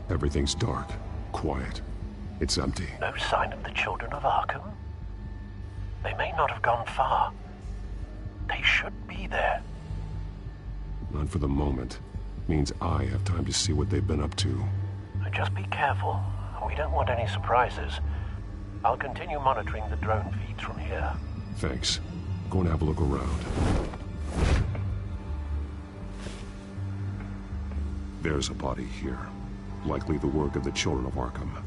Everything's dark, quiet. It's empty. No sign of the children of Arkham? They may not have gone far. They should be there. Not for the moment. Means I have time to see what they've been up to. Just be careful. We don't want any surprises. I'll continue monitoring the drone feeds from here. Thanks. Go and have a look around. There's a body here. Likely the work of the children of Arkham.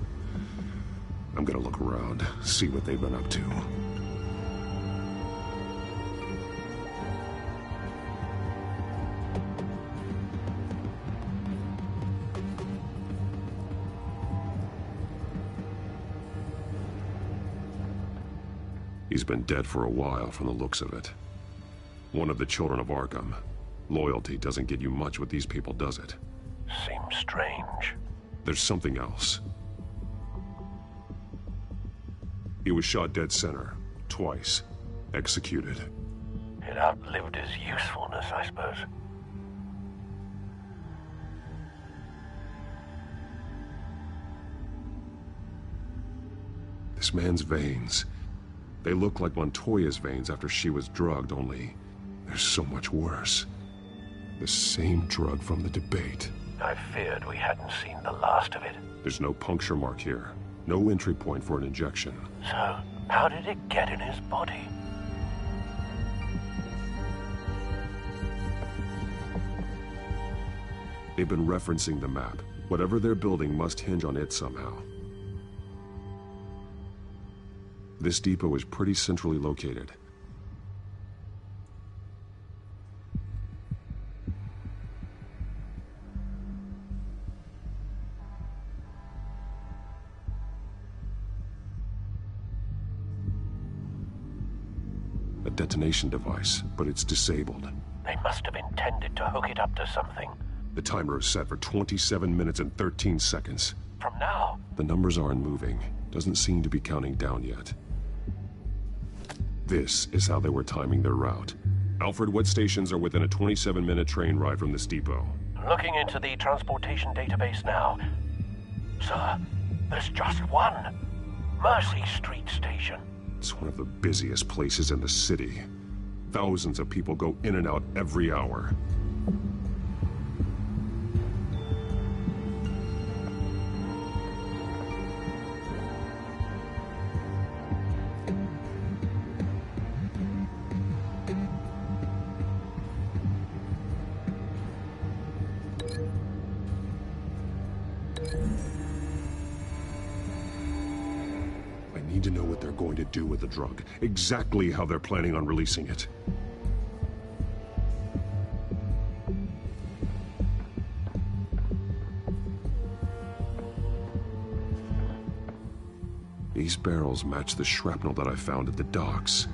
I'm gonna look around, see what they've been up to. He's been dead for a while from the looks of it. One of the children of Arkham. Loyalty doesn't get you much with these people, does it? Seems strange. There's something else. He was shot dead center, twice, executed. It outlived his usefulness, I suppose. This man's veins. They look like Montoya's veins after she was drugged, only they're so much worse. The same drug from the debate. I feared we hadn't seen the last of it. There's no puncture mark here. No entry point for an injection. So, how did it get in his body? They've been referencing the map. Whatever they're building must hinge on it somehow. This depot is pretty centrally located. A detonation device, but it's disabled. They must have intended to hook it up to something. The timer is set for 27 minutes and 13 seconds. From now? The numbers aren't moving. Doesn't seem to be counting down yet. This is how they were timing their route. Alfred, what stations are within a 27-minute train ride from this depot? Looking into the transportation database now. Sir, there's just one. Mercy Street Station. It's one of the busiest places in the city. Thousands of people go in and out every hour. I need to know what they're going to do with the drug. Exactly how they're planning on releasing it. These barrels match the shrapnel that I found at the docks.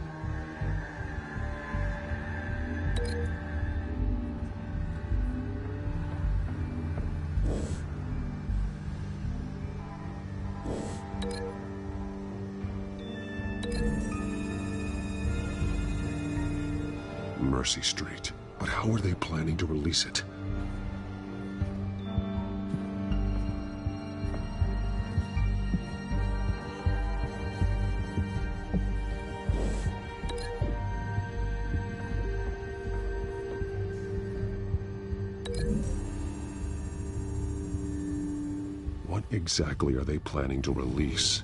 Mercy Street. But how are they planning to release it? What exactly are they planning to release?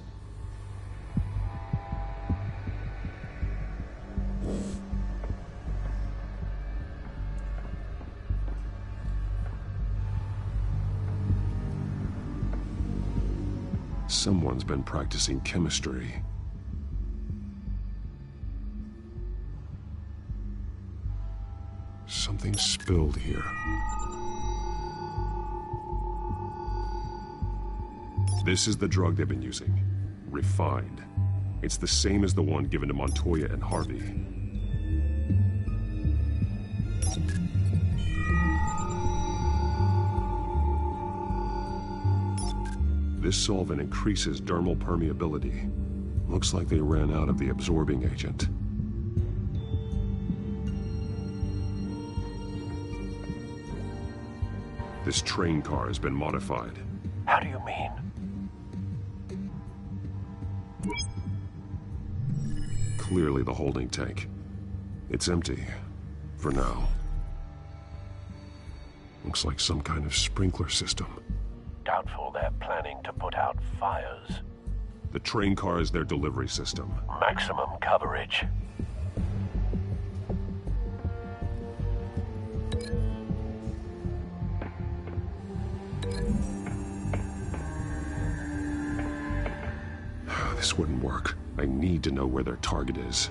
Someone's been practicing chemistry. Something spilled here. This is the drug they've been using. Refined. It's the same as the one given to Montoya and Harvey. This solvent increases dermal permeability. Looks like they ran out of the absorbing agent. This train car has been modified. How do you mean? Clearly the holding tank. It's empty. For now. Looks like some kind of sprinkler system. Doubtful they're planning to put out fires. The train car is their delivery system. Maximum coverage. This wouldn't work. I need to know where their target is.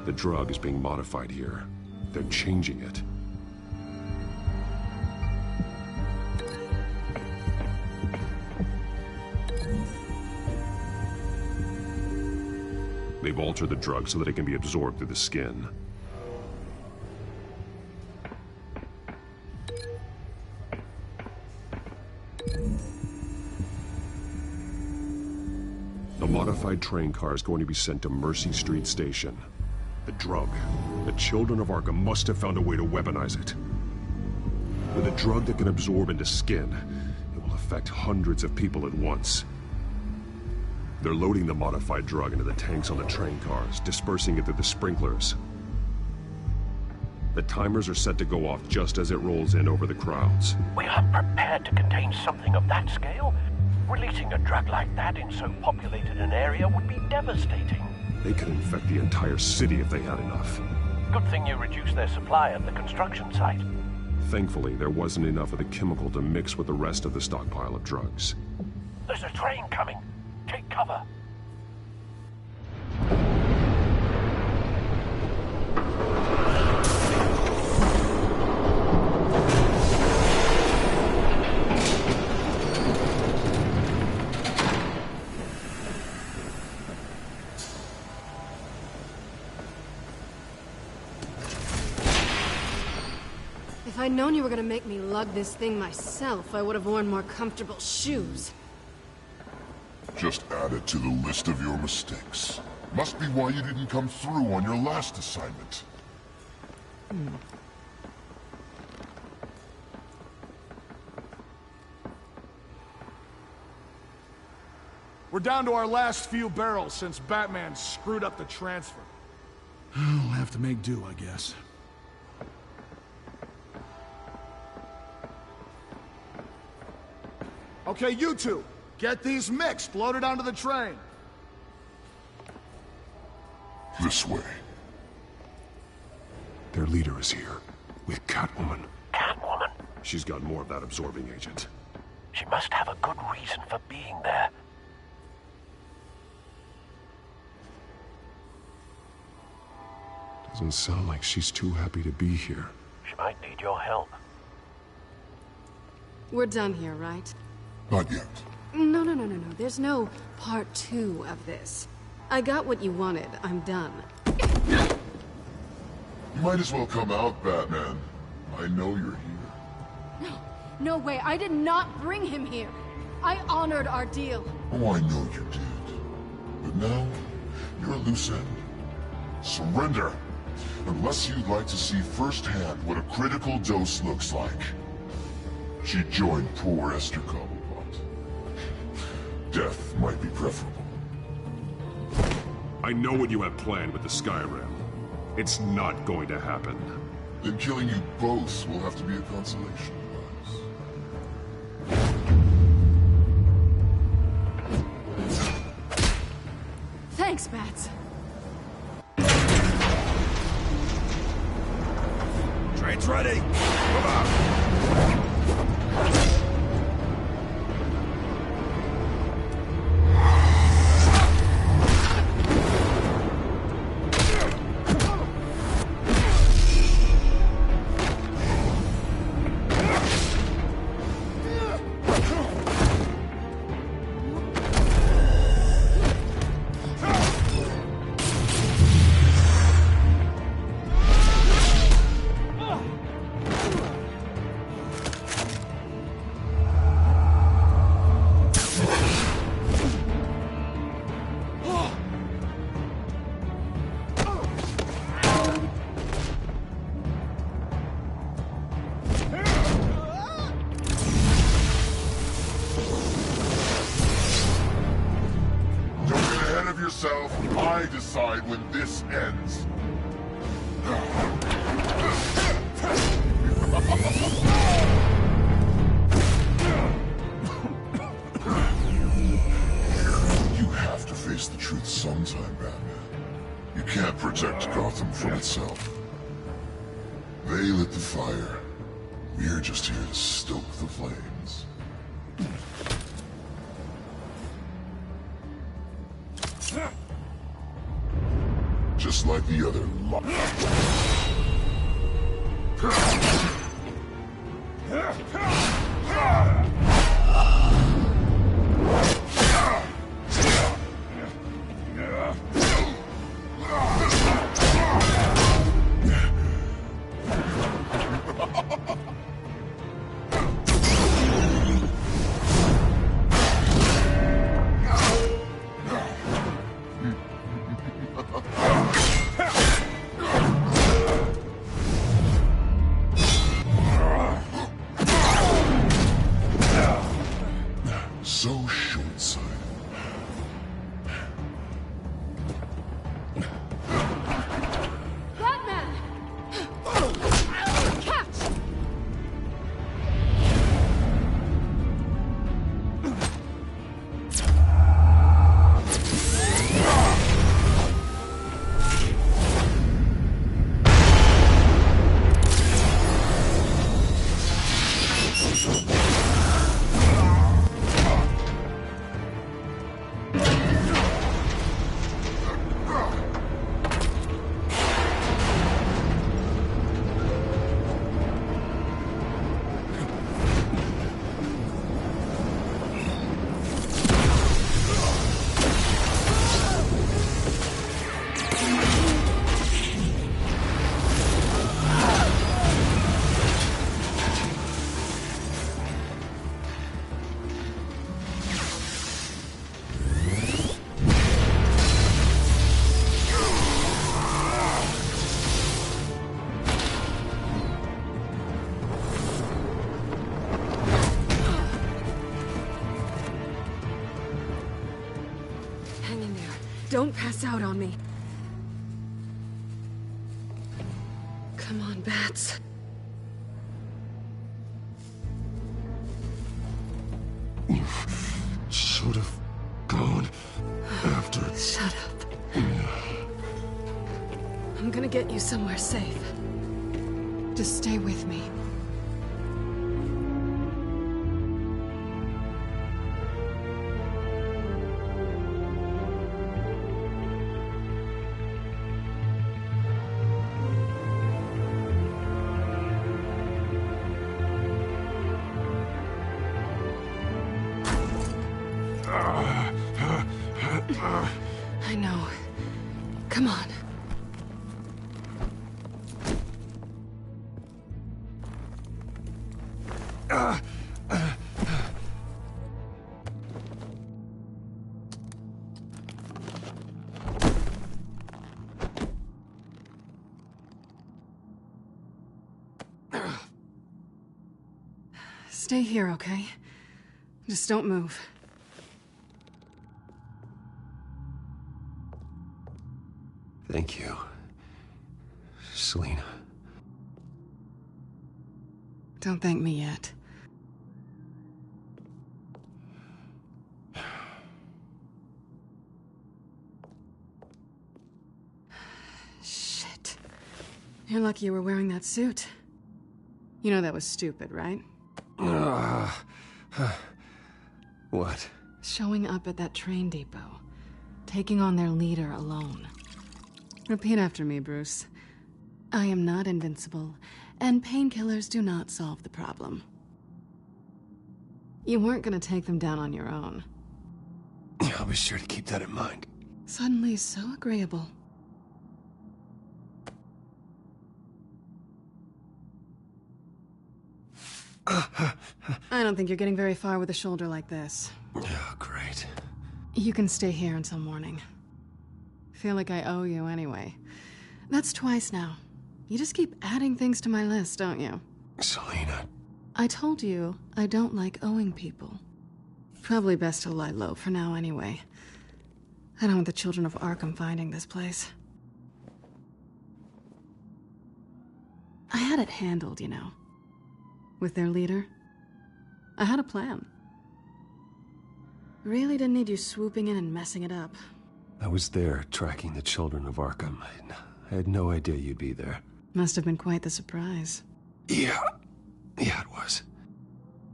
The drug is being modified here. They're changing it. They've altered the drug so that it can be absorbed through the skin. The modified train car is going to be sent to Mercy Street Station. The drug. The children of Arkham must have found a way to weaponize it. With a drug that can absorb into skin, it will affect hundreds of people at once. They're loading the modified drug into the tanks on the train cars, dispersing it through the sprinklers. The timers are set to go off just as it rolls in over the crowds. We aren't prepared to contain something of that scale. Releasing a drug like that in so populated an area would be devastating. They could infect the entire city if they had enough. Good thing you reduced their supply at the construction site. Thankfully, there wasn't enough of the chemical to mix with the rest of the stockpile of drugs. There's a train coming. Take cover. If I'd known you were gonna make me lug this thing myself, I would have worn more comfortable shoes. Just add it to the list of your mistakes. Must be why you didn't come through on your last assignment. We're down to our last few barrels since Batman screwed up the transfer. We'll have to make do, I guess. Okay, you two, get these mixed, loaded onto the train. This way. Their leader is here, with Catwoman. Catwoman? She's got more of that absorbing agent. She must have a good reason for being there. Doesn't sound like she's too happy to be here. She might need your help. We're done here, right? Not yet. No. There's no part 2 of this. I got what you wanted. I'm done. You might as well come out, Batman. I know you're here. No, no way. I did not bring him here. I honored our deal. Oh, I know you did. But now, you're a loose end. Surrender! Unless you'd like to see firsthand what a critical dose looks like. She joined poor Esther Cobblepot. Death might be preferable. I know what you have planned with the Skyrim. It's not going to happen. Then killing you both will have to be a consolation device. Thanks, Bats. Train's ready! Come on! I decide when this ends. You have to face the truth sometime, Batman. You can't protect Gotham from itself. They lit the fire. We're just here to stoke the flames. Just like the other so short-sighted. Batman! Catch! Hang in there. Don't pass out on me. Come on, Bats. You should have gone after... Shut up. I'm gonna get you somewhere safe. Just stay with me. I know. Come on. Stay here, okay? Just don't move. Thank you, Selina. Don't thank me yet. Shit. You're lucky you were wearing that suit. You know that was stupid, right? What? Showing up at that train depot. Taking on their leader alone. Repeat after me, Bruce. I am not invincible, and painkillers do not solve the problem. You weren't gonna take them down on your own. I'll be sure to keep that in mind. Suddenly so agreeable. I don't think you're getting very far with a shoulder like this. Oh, great. You can stay here until morning. Feel like I owe you anyway. That's twice now. You just keep adding things to my list, don't you? Selina. I told you I don't like owing people. Probably best to lie low for now anyway. I don't want the children of Arkham finding this place. I had it handled, you know. With their leader. I had a plan. Really didn't need you swooping in and messing it up. I was there tracking the children of Arkham. I had no idea you'd be there. Must have been quite the surprise. Yeah, it was.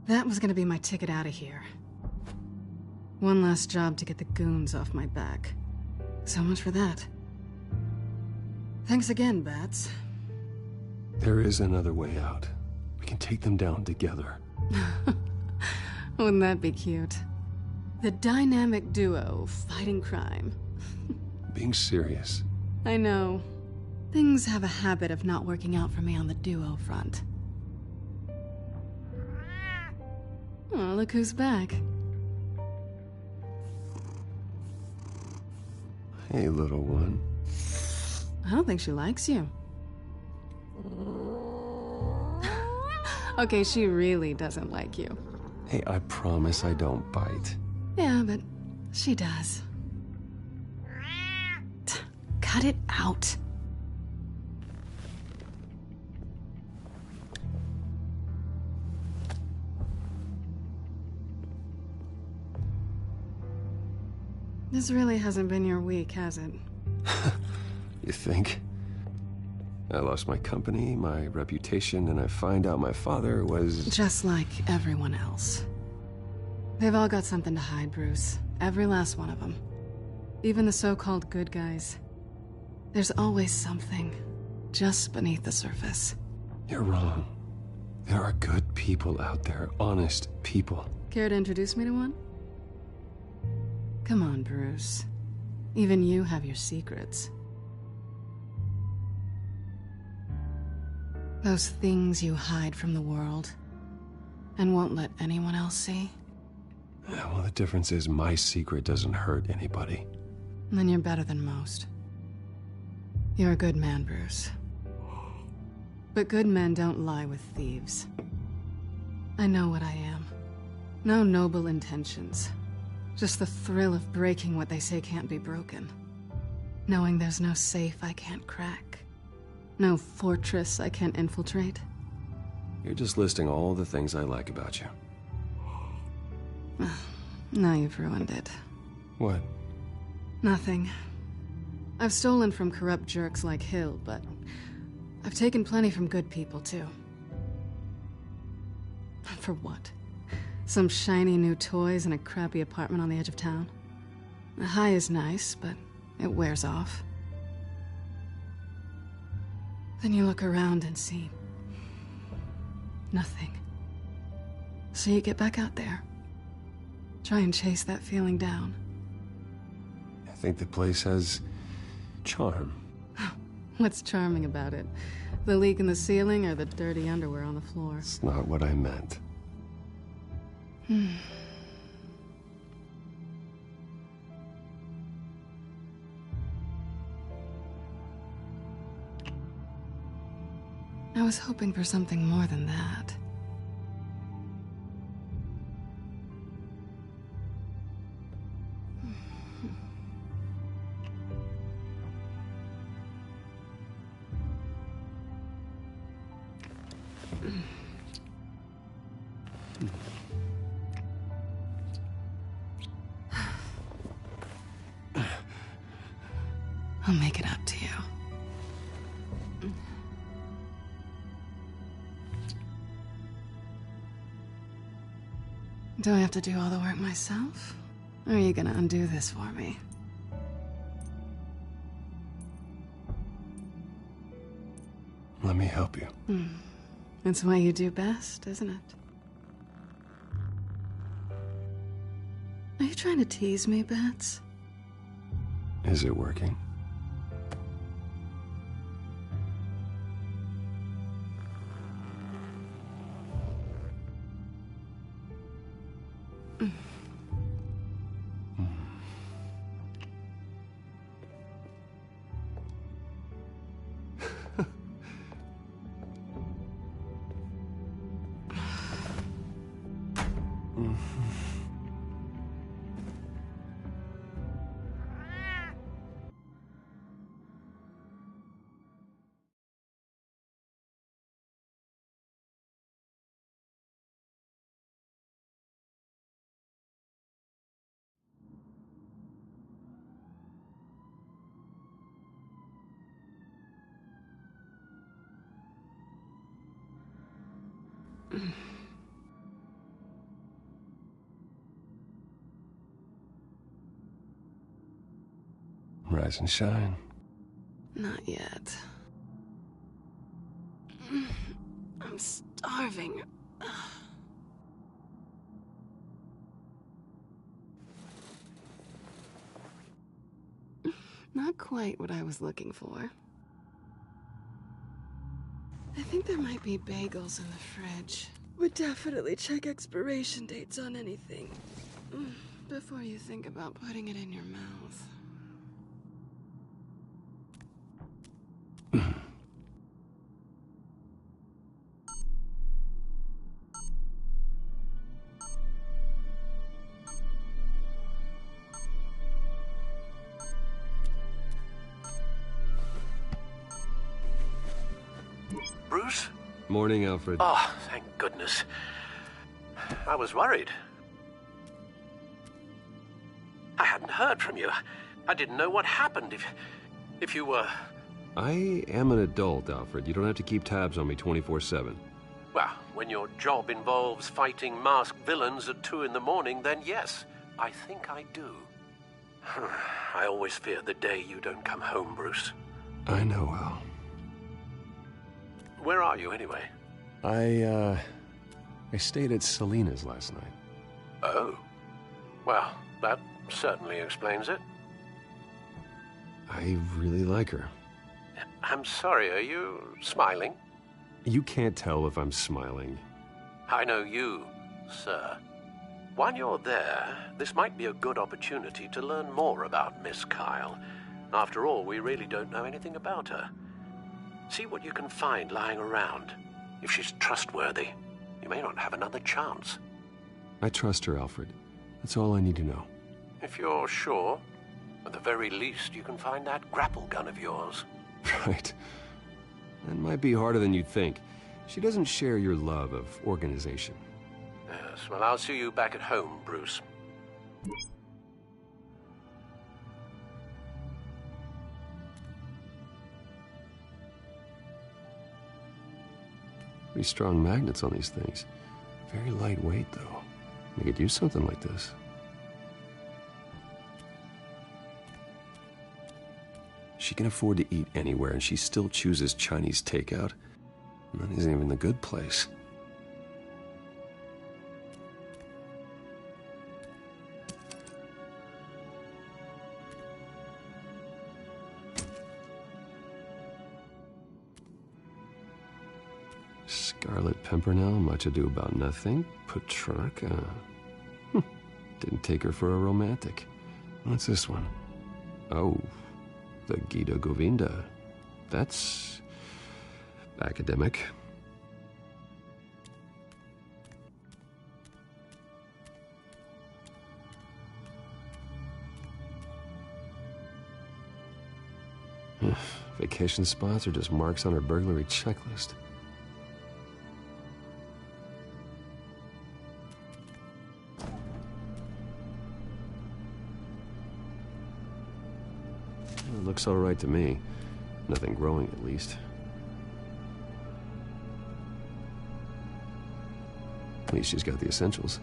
That was gonna be my ticket out of here. One last job to get the goons off my back. So much for that. Thanks again, Bats. There is another way out. We can take them down together. Wouldn't that be cute? The dynamic duo fighting crime. Being serious. I know. Things have a habit of not working out for me on the duo front. Oh, look who's back. Hey, little one. I don't think she likes you. Okay, she really doesn't like you. Hey, I promise I don't bite. Yeah, but she does. Cut it out. This really hasn't been your week, has it? You think? I lost my company, my reputation, and I find out my father was... Just like everyone else. They've all got something to hide, Bruce. Every last one of them. Even the so-called good guys. There's always something just beneath the surface. You're wrong. There are good people out there, honest people. Care to introduce me to one? Come on, Bruce. Even you have your secrets. Those things you hide from the world and won't let anyone else see. Yeah, well, the difference is my secret doesn't hurt anybody. Then you're better than most. You're a good man, Bruce. But good men don't lie with thieves. I know what I am. No noble intentions. Just the thrill of breaking what they say can't be broken. Knowing there's no safe I can't crack. No fortress I can't infiltrate. You're just listing all the things I like about you. Now you've ruined it. What? Nothing. I've stolen from corrupt jerks like Hill, but I've taken plenty from good people, too. For what? Some shiny new toys and a crappy apartment on the edge of town? The high is nice, but it wears off. Then you look around and see nothing. So you get back out there. Try and chase that feeling down. I think the place has charm. What's charming about it? The leak in the ceiling or the dirty underwear on the floor? It's not what I meant. I was hoping for something more than that. I'll make it up to you. Do I have to do all the work myself? Or are you gonna undo this for me? Let me help you. It's what you do best, isn't it? Are you trying to tease me, Bats? Is it working? Rise and shine. Not yet. I'm starving. Not quite what I was looking for. I think there might be bagels in the fridge. Would definitely check expiration dates on anything before you think about putting it in your mouth. Bruce? Morning, Alfred. Oh, thank goodness. I was worried. I hadn't heard from you. I didn't know what happened if you were... I am an adult, Alfred. You don't have to keep tabs on me 24/7. Well, when your job involves fighting masked villains at 2 in the morning, then yes, I think I do. I always fear the day you don't come home, Bruce. I know, Al. Where are you, anyway? I stayed at Selina's last night. Oh. Well, that certainly explains it. I really like her. I'm sorry, are you smiling? You can't tell if I'm smiling. I know you, sir. While you're there, this might be a good opportunity to learn more about Miss Kyle. After all, we really don't know anything about her. See what you can find lying around. If she's trustworthy, you may not have another chance. I trust her, Alfred. That's all I need to know. If you're sure, at the very least, you can find that grapple gun of yours. Right. That might be harder than you'd think. She doesn't share your love of organization. Yes, well, I'll see you back at home, Bruce. Pretty strong magnets on these things. Very lightweight, though. I could use something like this. She can afford to eat anywhere, and she still chooses Chinese takeout. And that isn't even the good place. Scarlet Pimpernel, much ado about nothing. Petrarca. Didn't take her for a romantic. What's this one? Oh, the Gita Govinda. That's academic. Vacation spots are just marks on her burglary checklist. Looks all right to me. Nothing growing, at least. At least she's got the essentials.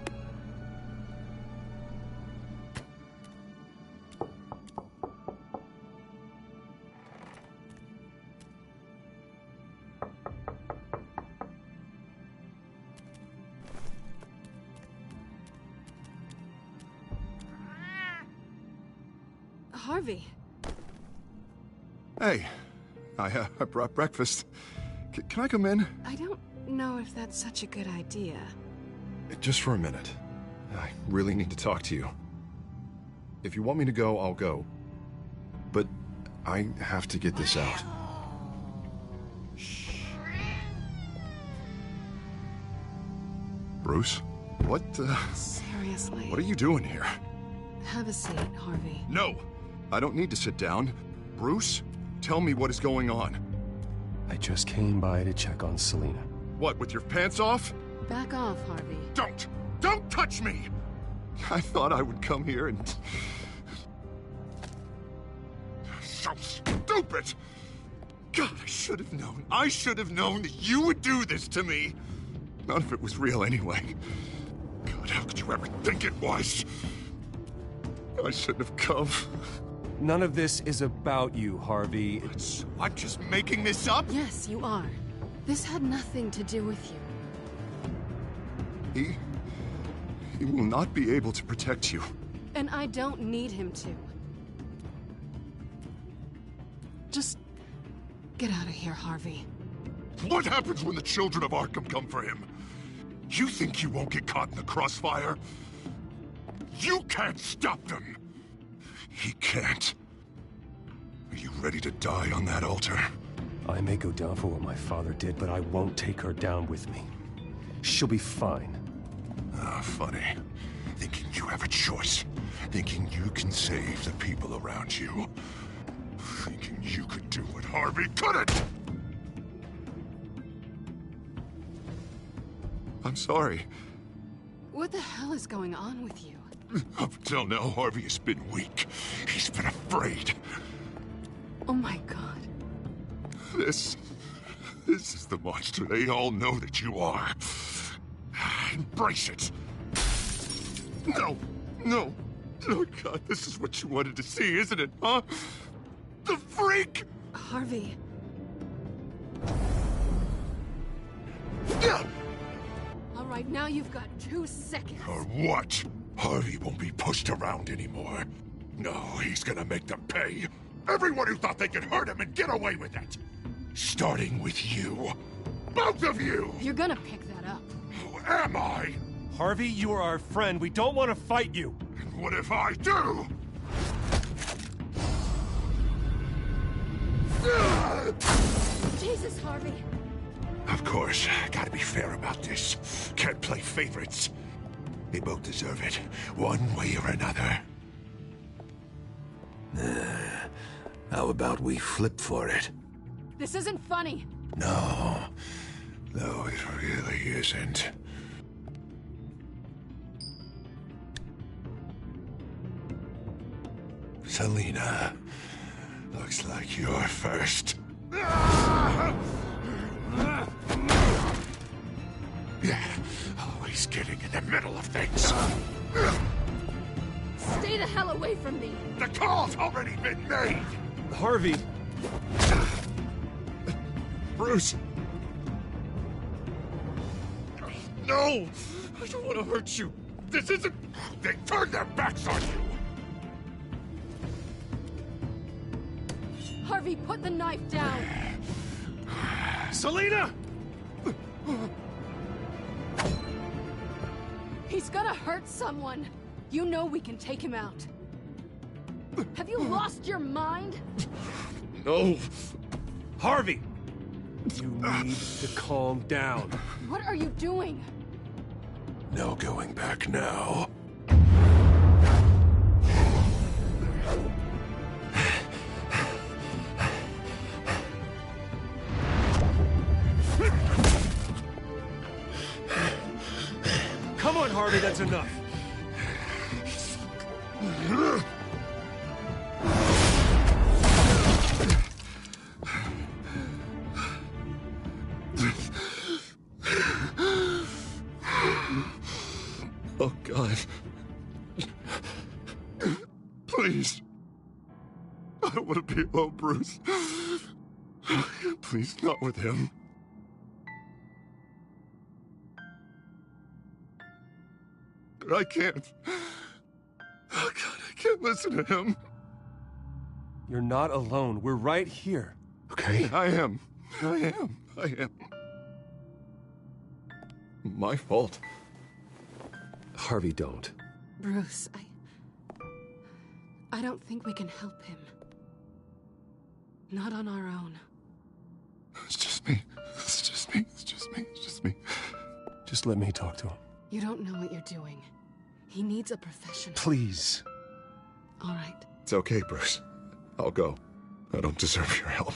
Harvey. Hey, I brought breakfast. Can I come in? I don't know if that's such a good idea. Just for a minute. I really need to talk to you. If you want me to go, I'll go. But I have to get this out. Bruce? What, Seriously. What are you doing here? Have a seat, Harvey. No! I don't need to sit down. Bruce, tell me what is going on. I just came by to check on Selina. What, with your pants off? Back off, Harvey. Don't touch me! I thought I would come here and... So stupid! God, I should have known. I should have known that you would do this to me. None of it was real anyway. God, how could you ever think it was? I shouldn't have come. None of this is about you, Harvey. I'm just making this up? Yes, you are. This had nothing to do with you. He will not be able to protect you. And I don't need him to. Just get out of here, Harvey. What happens when the children of Arkham come for him? You think you won't get caught in the crossfire? You can't stop them! He can't. Are you ready to die on that altar? I may go down for what my father did, but I won't take her down with me. She'll be fine. Ah, funny. Thinking you have a choice. Thinking you can save the people around you. Thinking you could do what Harvey couldn't! I'm sorry. What the hell is going on with you? Up until now, Harvey has been weak. He's been afraid. Oh my God. This is the monster they all know that you are. Embrace it. No. Oh God, this is what you wanted to see, isn't it, huh? The freak! Harvey. All right, now you've got 2 seconds. Or what? Harvey won't be pushed around anymore. No, he's gonna make them pay. Everyone who thought they could hurt him and get away with it. Starting with you. Both of you! You're gonna pick that up. Who am I? Harvey, you are our friend. We don't want to fight you. And what if I do? Jesus, Harvey. Of course, gotta be fair about this. Can't play favorites. They both deserve it, one way or another. How about we flip for it? This isn't funny. No, it really isn't. Selina, looks like you're first. Yeah, always getting in the middle of things. Stay the hell away from me. The call's already been made. Harvey. Bruce. No, I don't want to hurt you. This isn't... They turned their backs on you. Harvey, put the knife down. Selina! He's gonna hurt someone. You know we can take him out. Have you lost your mind? No. Harvey! You need to calm down. What are you doing? No going back now. Come on, Harvey, that's enough. God. Please. I don't want to be alone, Bruce. Please, not with him. I can't. Oh, God, I can't listen to him. You're not alone. We're right here. Okay, I am. My fault. Harvey, don't. Bruce, I don't think we can help him. Not on our own. It's just me. Just let me talk to him. You don't know what you're doing. He needs a professional. Please. All right. It's okay, Bruce. I'll go. I don't deserve your help.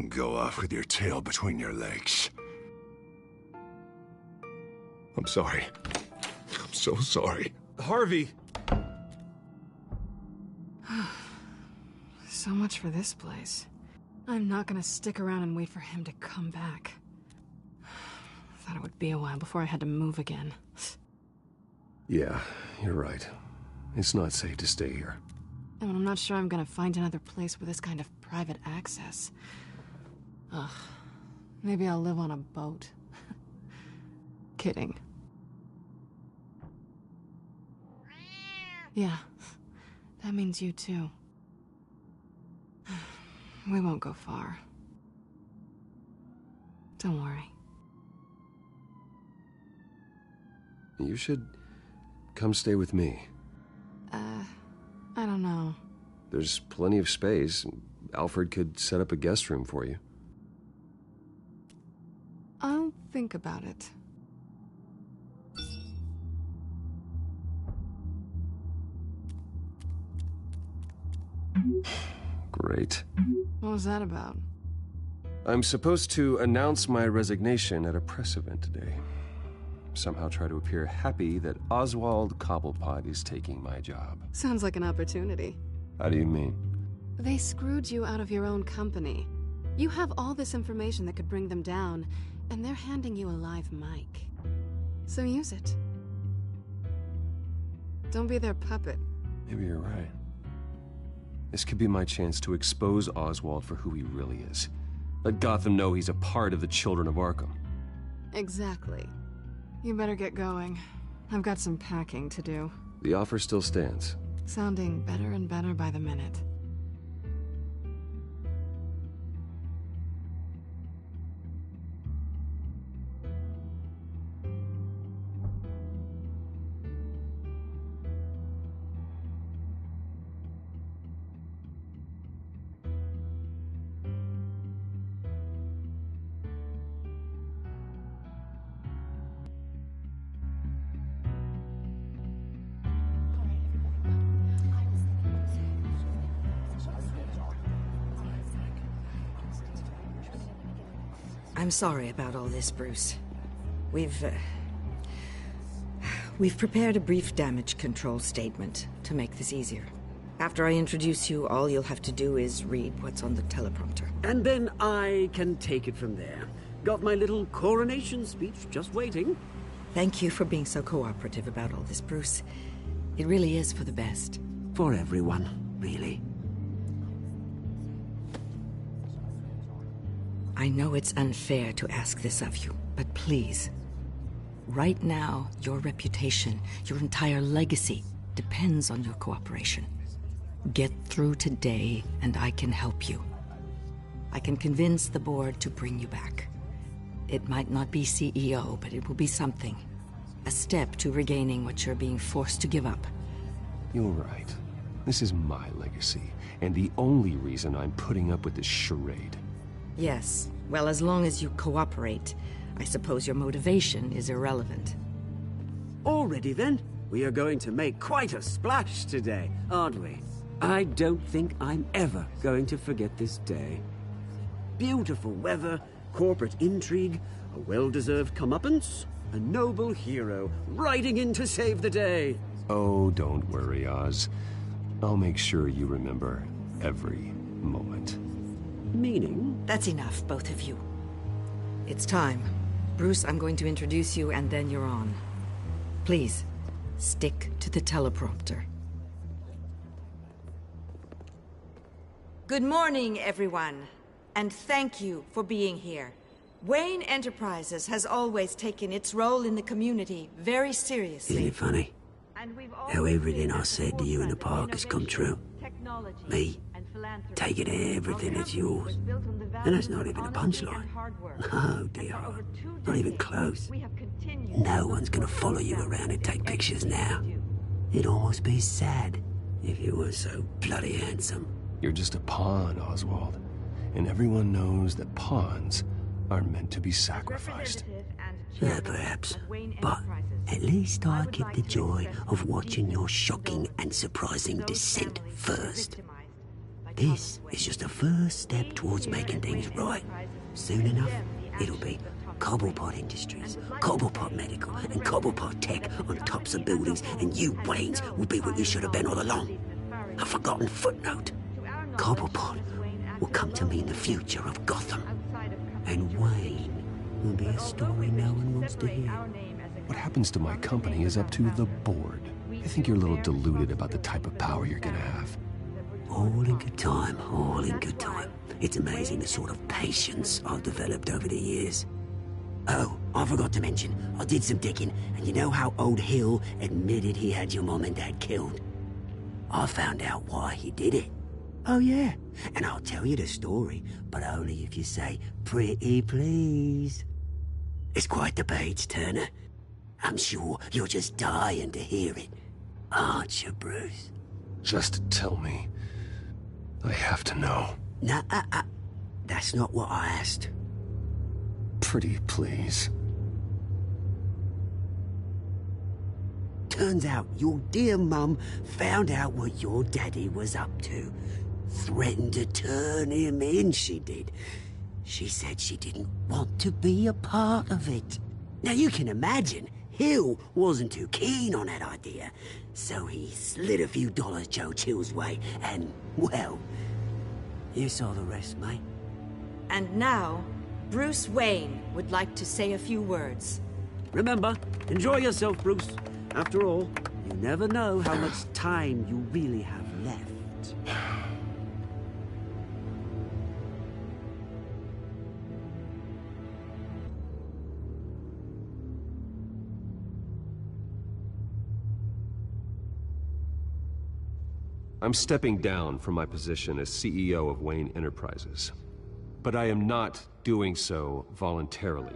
Go off with your tail between your legs. I'm sorry. I'm so sorry. Harvey! So much for this place. I'm not gonna stick around and wait for him to come back. Thought it would be a while before I had to move again. Yeah, you're right. It's not safe to stay here. And I'm not sure I'm gonna find another place with this kind of private access. Ugh. Maybe I'll live on a boat. Kidding. Yeah. That means you too. We won't go far. Don't worry. You should come stay with me. I don't know. There's plenty of space. Alfred could set up a guest room for you. I'll think about it. Great. What was that about? I'm supposed to announce my resignation at a press event today. Somehow try to appear happy that Oswald Cobblepot is taking my job. Sounds like an opportunity. How do you mean? They screwed you out of your own company. You have all this information that could bring them down, and they're handing you a live mic. So use it. Don't be their puppet. Maybe you're right. This could be my chance to expose Oswald for who he really is. Let Gotham know he's a part of the Children of Arkham. Exactly. You better get going. I've got some packing to do. The offer still stands. Sounding better and better by the minute. I'm sorry about all this, Bruce. We've prepared a brief damage control statement to make this easier. After I introduce you, all you'll have to do is read what's on the teleprompter. And then I can take it from there. Got my little coronation speech just waiting. Thank you for being so cooperative about all this, Bruce. It really is for the best. For everyone, really. I know it's unfair to ask this of you, but please. Right now, your reputation, your entire legacy, depends on your cooperation. Get through today, and I can help you. I can convince the board to bring you back. It might not be CEO, but it will be something. A step to regaining what you're being forced to give up. You're right. This is my legacy, and the only reason I'm putting up with this charade. Yes. Well, as long as you cooperate, I suppose your motivation is irrelevant. Already then, we are going to make quite a splash today, aren't we? I don't think I'm ever going to forget this day. Beautiful weather, corporate intrigue, a well-deserved comeuppance, a noble hero riding in to save the day. Oh, don't worry, Oz. I'll make sure you remember every moment. Meaning? That's enough, both of you. It's time. Bruce, I'm going to introduce you, and then you're on. Please, Stick to the teleprompter. Good morning, everyone, and thank you for being here. Wayne Enterprises has always taken its role in the community very seriously. Isn't it funny? How everything I said to you in the park has come true. Me, taking everything that's yours. And that's not even a punchline. No, dear. Not even close. No one's gonna follow you around and take pictures now. It'd almost be sad if you were so bloody handsome. You're just a pawn, Oswald. And everyone knows that pawns aren't meant to be sacrificed. Yeah, perhaps. But at least I get the joy of watching your shocking and surprising descent first. This is just a first step towards making things right. Soon enough, it'll be Cobblepot Industries, Cobblepot Medical, and Cobblepot Tech on tops of buildings, and you, Waynes, will be what you should have been all along. A forgotten footnote. Cobblepot will come to mean the future of Gotham. And Wayne will be a story no one wants to hear. What happens to my company is up to the board. I think you're a little deluded about the type of power you're gonna have. All in good time, all in good time. It's amazing the sort of patience I've developed over the years. Oh, I forgot to mention, I did some digging, and you know how old Hill admitted he had your mom and dad killed? I found out why he did it. Oh yeah, and I'll tell you the story, but only if you say, pretty please. It's quite the page, Turner. I'm sure you're just dying to hear it, aren't you, Bruce? Just tell me. I have to know. Nah, that's not what I asked. Pretty please. Turns out your dear mum found out what your daddy was up to. Threatened to turn him in, she did. She said she didn't want to be a part of it. Now you can imagine, Hill wasn't too keen on that idea. So he slid a few dollars Joe Chill's way, and, well, you saw the rest, mate. And now, Bruce Wayne would like to say a few words. Remember, enjoy yourself, Bruce. After all, you never know how much time you really have left. I'm stepping down from my position as CEO of Wayne Enterprises. But I am not doing so voluntarily.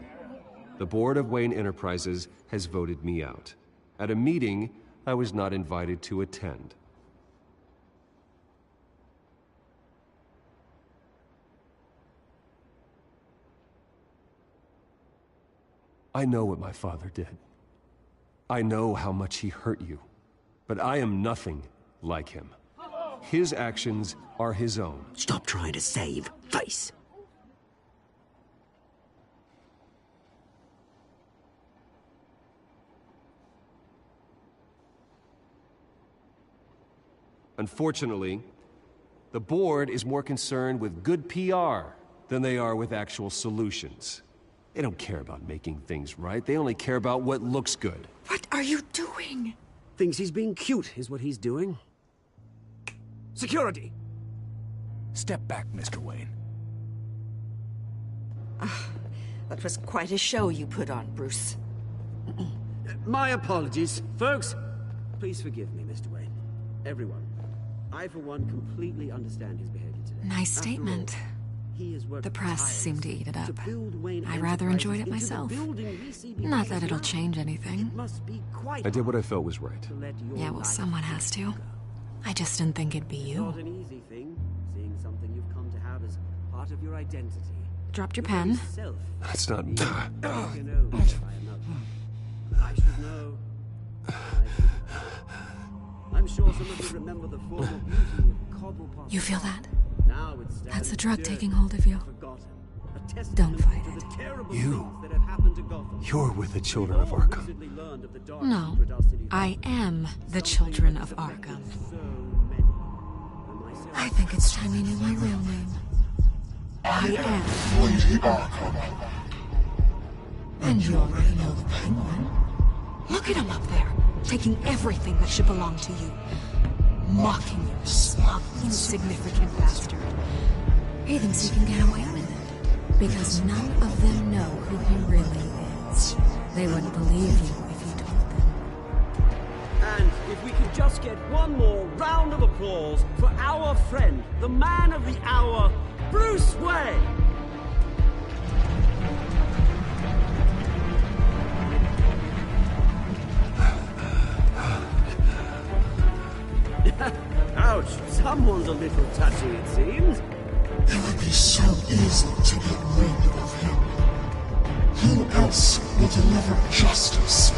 The board of Wayne Enterprises has voted me out. At a meeting I was not invited to attend. I know what my father did. I know how much he hurt you. But I am nothing like him. His actions are his own. Stop trying to save face. Unfortunately, the board is more concerned with good PR than they are with actual solutions. They don't care about making things right. They only care about what looks good. What are you doing? Thinks he's being cute, is what he's doing. Security! Step back, Mr. Wayne. That was quite a show you put on, Bruce. My apologies. Folks, please forgive me, Mr. Wayne. Everyone. I, for one, completely understand his behavior today. Nice statement. The press seemed to eat it up. I rather enjoyed it myself. Not that it'll change anything. I did what I felt was right. Yeah, well, someone has to. I just didn't think it'd be you. Not an easy thing, seeing something you've come to have as part of your identity. Dropped your pen. That's not... I should know. I'm sure some of you remember the former beauty of Cobblepot. You feel that? Now it's That's the drug taking hold of you. Don't fight it. You're with the children of Arkham. No, I am the children of Arkham. I think it's time you knew my real name. I am Lady Arkham. And you already know the Penguin. Look at him up there. taking everything that should belong to you. Mocking you, smug, insignificant bastard. He thinks he can get away with it, because none of them know who he really is. They wouldn't believe you if you told them. And if we could just get one more round of applause for our friend, the man of the hour, Bruce Wayne! Ouch, someone's a little touchy, it seems. It would be so easy to get rid of him. Who else will deliver justice